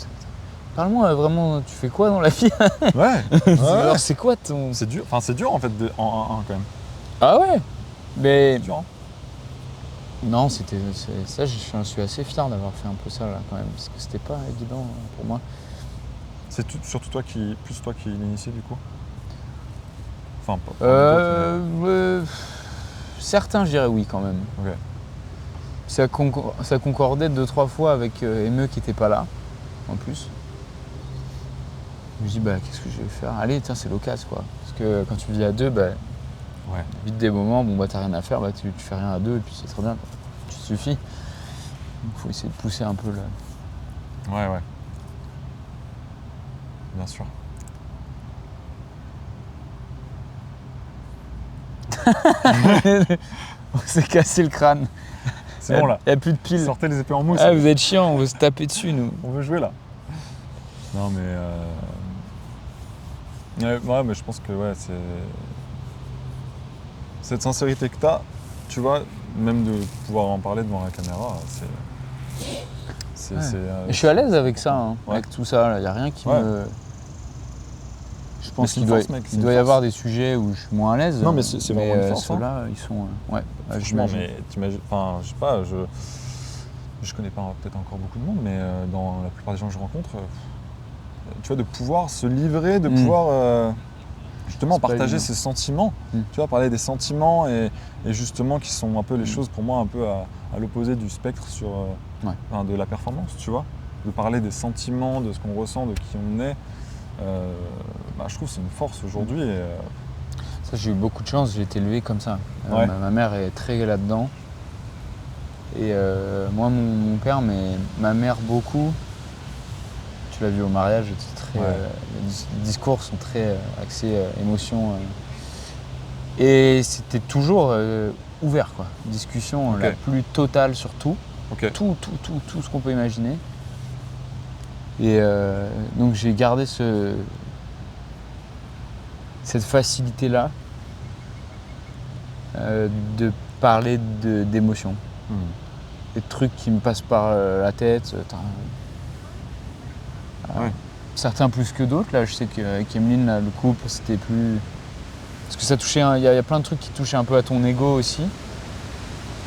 parle-moi vraiment, tu fais quoi dans la vie ? Ouais. Alors, c'est quoi ton... C'est dur. Enfin, c'est dur en fait en 1 quand même. Ah ouais. Mais... C'est dur, hein. Non, ça, je suis assez fier d'avoir fait un peu ça là quand même, parce que c'était pas évident pour moi. C'est surtout toi qui l'initiais du coup ? Enfin, pas certains, je dirais oui quand même. Ok. Ça concordait 2-3 fois avec Emeu qui était pas là, en plus. Je me dis, qu'est-ce que je vais faire ? Allez, tiens, c'est l'occasion, quoi. Parce que quand tu vis à deux, vite des moments, t'as rien à faire, tu fais rien à deux, et puis c'est très bien, quoi. Tu te suffis. Donc, il faut essayer de pousser un peu le... Ouais. Bien sûr. On s'est cassé le crâne. C'est bon là. Il n'y a plus de piles. Sortez les épées en mousse. Ah, vous êtes chiants, on veut se taper dessus, nous. On veut jouer là. Non mais... mais je pense que c'est... Cette sincérité que t'as, tu vois, même de pouvoir en parler devant la caméra, je suis à l'aise avec ça, hein, avec tout ça. Il n'y a rien qui me... Je pense qu'il doit y avoir des sujets où je suis moins à l'aise. Non mais c'est vraiment une force. Ceux-là, ils sont... Franchement, mais t'imagines... Enfin, je sais pas, je connais pas peut-être encore beaucoup de monde, mais dans la plupart des gens que je rencontre, tu vois, de pouvoir se livrer, de pouvoir justement partager ses sentiments, tu vois, parler des sentiments et justement qui sont un peu les choses pour moi un peu à l'opposé du spectre sur de la performance, tu vois, de parler des sentiments, de ce qu'on ressent, de qui on est. Je trouve que c'est une force aujourd'hui. Ça, j'ai eu beaucoup de chance, j'ai été élevé comme ça. Ma mère est très là-dedans. Et moi, mon père, mais ma mère beaucoup. Tu l'as vu au mariage, les discours sont très axés émotion. Et c'était toujours ouvert, quoi. Discussion la plus totale sur tout. Tout ce qu'on peut imaginer. Et donc j'ai gardé cette facilité-là de parler d'émotions. des trucs qui me passent par la tête. Ouais. Certains plus que d'autres. Là, je sais qu'avec Emeline, là, le couple, c'était plus... Parce que ça touchait... Il y a plein de trucs qui touchaient un peu à ton ego aussi,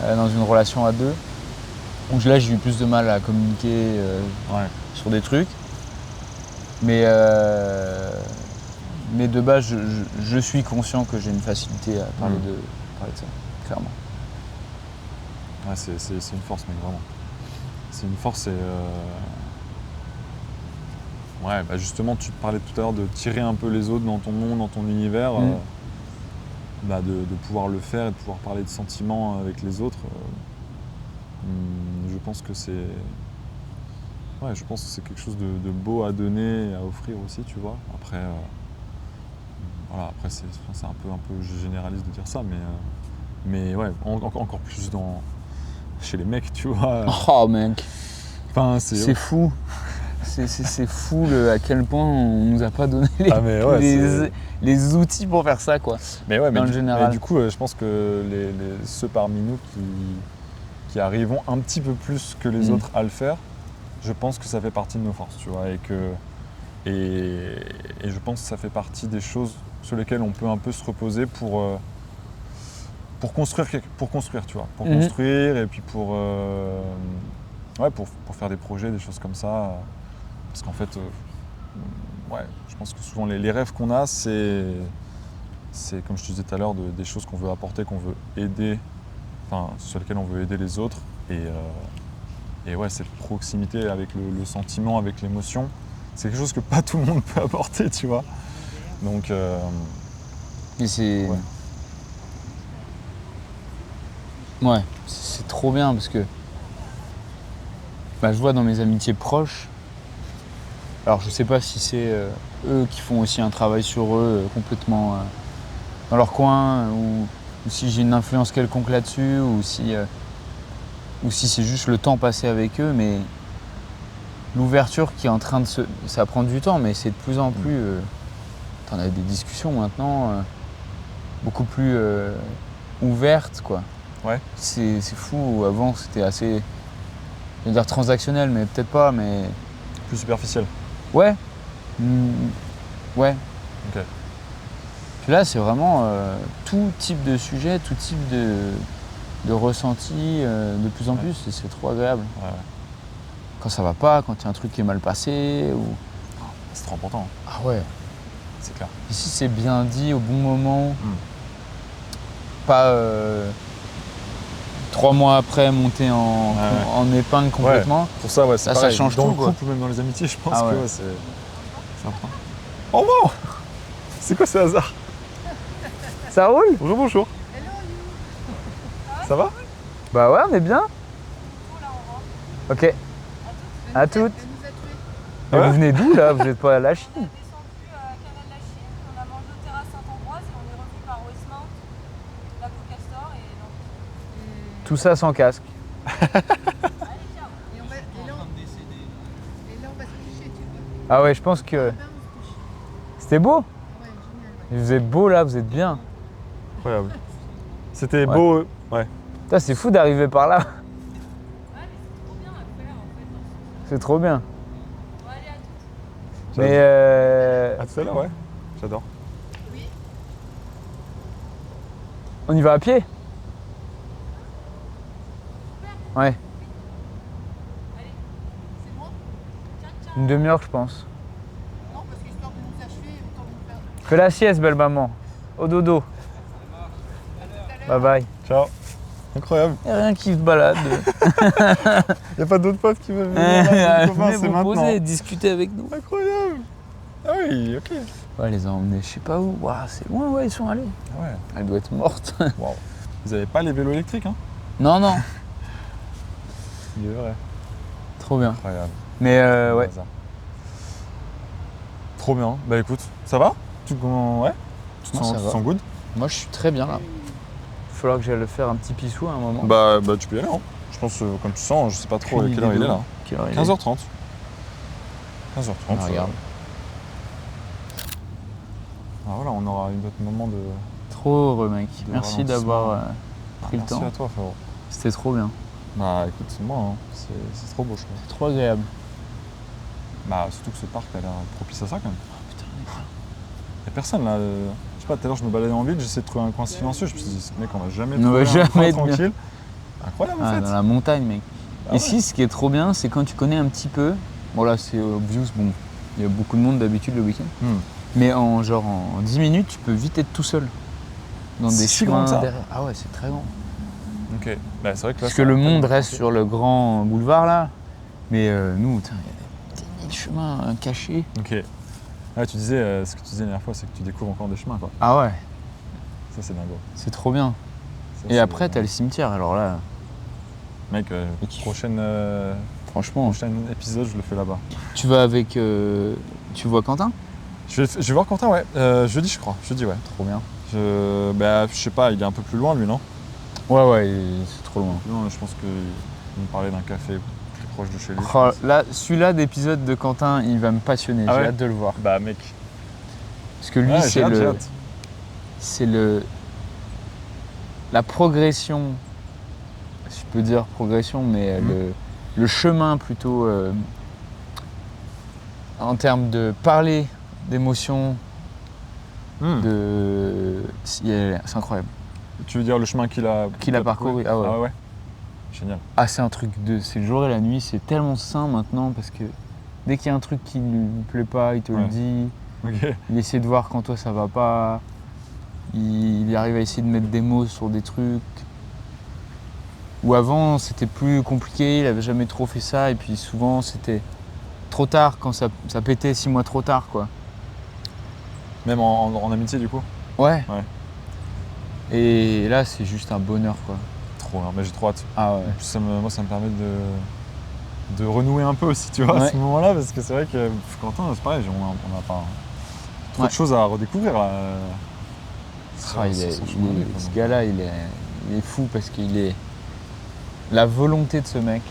dans une relation à deux. Donc là, j'ai eu plus de mal à communiquer sur des trucs. Mais de base, je suis conscient que j'ai une facilité à parler de ça, clairement. Ouais, c'est une force, mec, vraiment. C'est une force et... Ouais, bah justement, tu te parlais tout à l'heure de tirer un peu les autres dans ton monde, dans ton univers. De pouvoir le faire et de pouvoir parler de sentiments avec les autres. Je pense que c'est... Ouais, je pense que c'est quelque chose de beau à donner et à offrir aussi, tu vois. Après, après c'est un peu généraliste de dire ça, mais ouais, encore plus chez les mecs, tu vois. Oh mec, enfin, c'est fou. C'est fou à quel point on nous a pas donné les outils pour faire ça, quoi. Mais ouais, dans le général. Mais du coup, je pense que ceux parmi nous qui arrivons un petit peu plus que les autres à le faire, je pense que ça fait partie de nos forces, tu vois, et je pense que ça fait partie des choses sur lesquelles on peut un peu se reposer pour construire, tu vois, pour construire et puis pour faire des projets, des choses comme ça. Parce qu'en fait, je pense que souvent les rêves qu'on a, c'est comme je te disais tout à l'heure, des choses qu'on veut apporter, qu'on veut aider, enfin sur lesquelles on veut aider les autres. Et ouais, cette proximité avec le sentiment, avec l'émotion, c'est quelque chose que pas tout le monde peut apporter, tu vois. Donc, et c'est... Ouais, c'est trop bien parce que je vois dans mes amitiés proches, alors je sais pas si c'est eux qui font aussi un travail sur eux complètement dans leur coin, ou si j'ai une influence quelconque là-dessus, ou si c'est juste le temps passé avec eux, mais l'ouverture qui est en train de se... Ça prend du temps, mais c'est de plus en plus... T'en as des discussions maintenant beaucoup plus ouvertes, quoi. Ouais. C'est fou. Avant, c'était assez... Je vais dire transactionnel, mais peut-être pas, mais... Plus superficiel. Ouais. Ouais. Ok. Puis là, c'est vraiment tout type de sujet, tout type de ressenti, de plus en plus, et c'est trop agréable. Ouais. Quand ça va pas, quand il y a un truc qui est mal passé, ou... C'est trop important. Ah ouais. C'est clair. Et si c'est bien dit au bon moment, pas 3 mois après monter en épingle complètement. Ouais. Pour ça, c'est ça change dans tout, le quoi. couple ou même dans les amitiés, je pense que c'est important. Oh non. C'est quoi ce hasard? Ça roule? Bonjour. Ça va? Bah ouais, on est bien. Ok. À toutes. Mais vous venez d'où là? Vous n'êtes pas à la Chine? On est descendu à Canal de la Chine, on a mangé au Terrasse Saint-Ambroise et on est revenu par Westmount, Lago Castor et Nantes. Tout ça sans casque. Allez, ciao. Et là, on va se coucher, tu vois. Ah ouais, je pense que... Ben, on se couche. C'était beau. Ouais, génial. Vous êtes beau là, vous êtes bien. Incroyable. C'était beau, ouais. Putain, c'est fou d'arriver par là. Ouais, mais c'est trop bien à faire en fait. C'est trop bien. On va aller à toutes. Mais À tout à l'heure, ouais. J'adore. on y va à pied? Ouais, Allez, c'est bon? Ciao, ciao. une demi-heure je pense. Non, parce qu'histoire de nous achever, autant nous faire. Fais la sieste, belle maman. Au dodo. Bye bye. Ciao. Incroyable. Y'a rien qui se balade. Y a pas d'autres potes qui veulent venir là, d'autres copains, Venez c'est vous maintenant. poser, discuter avec nous. Incroyable. Ah oui, ok. Ouais, les a emmenés je sais pas où. Ouah, c'est loin, ouais, ils sont allés. Ah ouais. Elle doit être morte. Waouh. Vous avez pas les vélos électriques, hein? Non, non. Il est vrai. Trop bien. Incroyable. Mais ouais. Hasard. Trop bien. Bah écoute, ça va? Tu te Moi, sens, ça va. good? Moi, je suis très bien là. Il va falloir que j'aille faire un petit pissou à un moment. Bah tu peux y aller, hein. Je pense, comme tu sens, je sais pas trop Aucune quelle heure idée il est d'où. là. Quelle heure il est 15h30. 15h30. Ah, regarde. Ah, voilà, on aura un autre moment de... Trop heureux, mec. De Merci ralentissement. d'avoir pris le Merci temps. à toi, frérot. C'était trop bien. Bah écoute, c'est moi, hein. C'est trop beau, je trouve. C'est trop agréable. Bah surtout que ce parc a l'air propice à ça quand même. Oh, putain, Y'a personne là. Je sais pas, tout à l'heure je me baladais en ville, j'essayais de trouver un coin silencieux. Je me suis dit, ce mec, on va jamais On trouver va un coin jamais être bien. tranquille. Incroyable en Ah, fait. dans la montagne, mec. Bah Ici, ce qui est trop bien, c'est quand tu connais un petit peu. Bon, là, c'est obvious. Bon, il y a beaucoup de monde d'habitude le week-end. Mais en 10 minutes, tu peux vite être tout seul. Dans des C'est si grand chemins que ça derrière. Ah ouais, c'est très grand. Ok. Bah c'est vrai que là, Parce ça que a le l'air monde tellement reste tranquille. sur le grand boulevard là. Mais nous, il y a des 10 000 chemins cachés. Ok. Ah, tu disais, ce que tu disais la dernière fois, c'est que tu découvres encore des chemins quoi. Ah ouais, Ça c'est dingo. c'est trop bien. Ça, Et c'est- après, t'as le cimetière. Alors là, Mec, Le kiff. prochain franchement, épisode, je le fais là-bas. tu vas avec. Tu vois Quentin? Je vais voir Quentin, ouais. Jeudi, je crois. Jeudi, ouais. Trop bien. Bah, je sais pas, il est un peu plus loin lui, non? Ouais, c'est trop loin. Non, je pense qu'il me parlait d'un café plus proche de chez lui. je Oh, pense. là, celui-là d'épisode de Quentin, il va me passionner. Ah J'ai ouais hâte de le voir. Bah, mec. Parce que lui, Ouais, j'ai c'est hâte, j'ai le. hâte. C'est le. La progression. Si je peux dire progression, mais le chemin plutôt. En termes de parler d'émotions, c'est incroyable. Tu veux dire le chemin qu'il a parcouru. Ah ouais. Ah ouais. Génial. Ah, c'est un truc de. C'est le jour et la nuit, c'est tellement sain maintenant parce que dès qu'il y a un truc qui lui plaît pas, il te Ouais. le dit. Ok. Il essaie de voir quand toi ça va pas. Il arrive à essayer de mettre des mots sur des trucs. Ou avant c'était plus compliqué, il avait jamais trop fait ça et puis souvent c'était trop tard quand ça pétait 6 mois trop tard quoi. Même en amitié du coup. Ouais. Ouais. Et là c'est juste un bonheur quoi. Trop bien, mais j'ai trop hâte. Ah ouais. En plus, moi ça me permet de renouer un peu aussi, tu vois, à Ouais. ce moment-là, parce que c'est vrai que Quentin, c'est pareil, on a pas trop Ouais. de choses à redécouvrir là. Ah, ce gars-là il est fou parce qu'il est. La volonté de ce mec,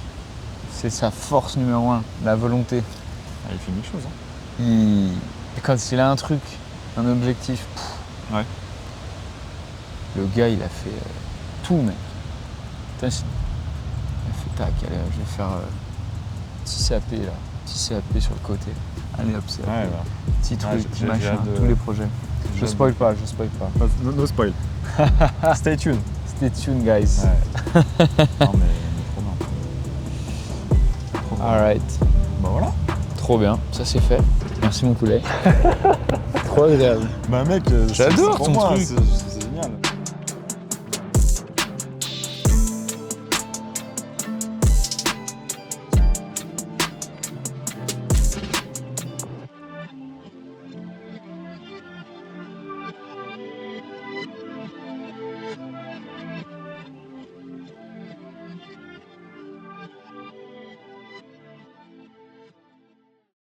c'est sa force numéro 1, la volonté. Ah, il fait mille choses. Hein. Quand il a un truc, un objectif, Ouais. le gars il a fait tout mec. Putain, il a fait tac, allez, je vais faire petit CAP là, petit CAP sur le côté. Allez hop, CAP, Ouais, bah. petit truc, Ouais, petit j'ai machin, hâte de- tous les projets. Je spoil pas. No spoil. Stay tuned. Stay tuned guys. Ouais. Non mais trop bien. Trop bien. Alright, Bah voilà. trop bien, ça c'est fait. Merci mon poulet. Trop agréable. Bah mec, J'adore c'est pour ton moi, truc. c'est-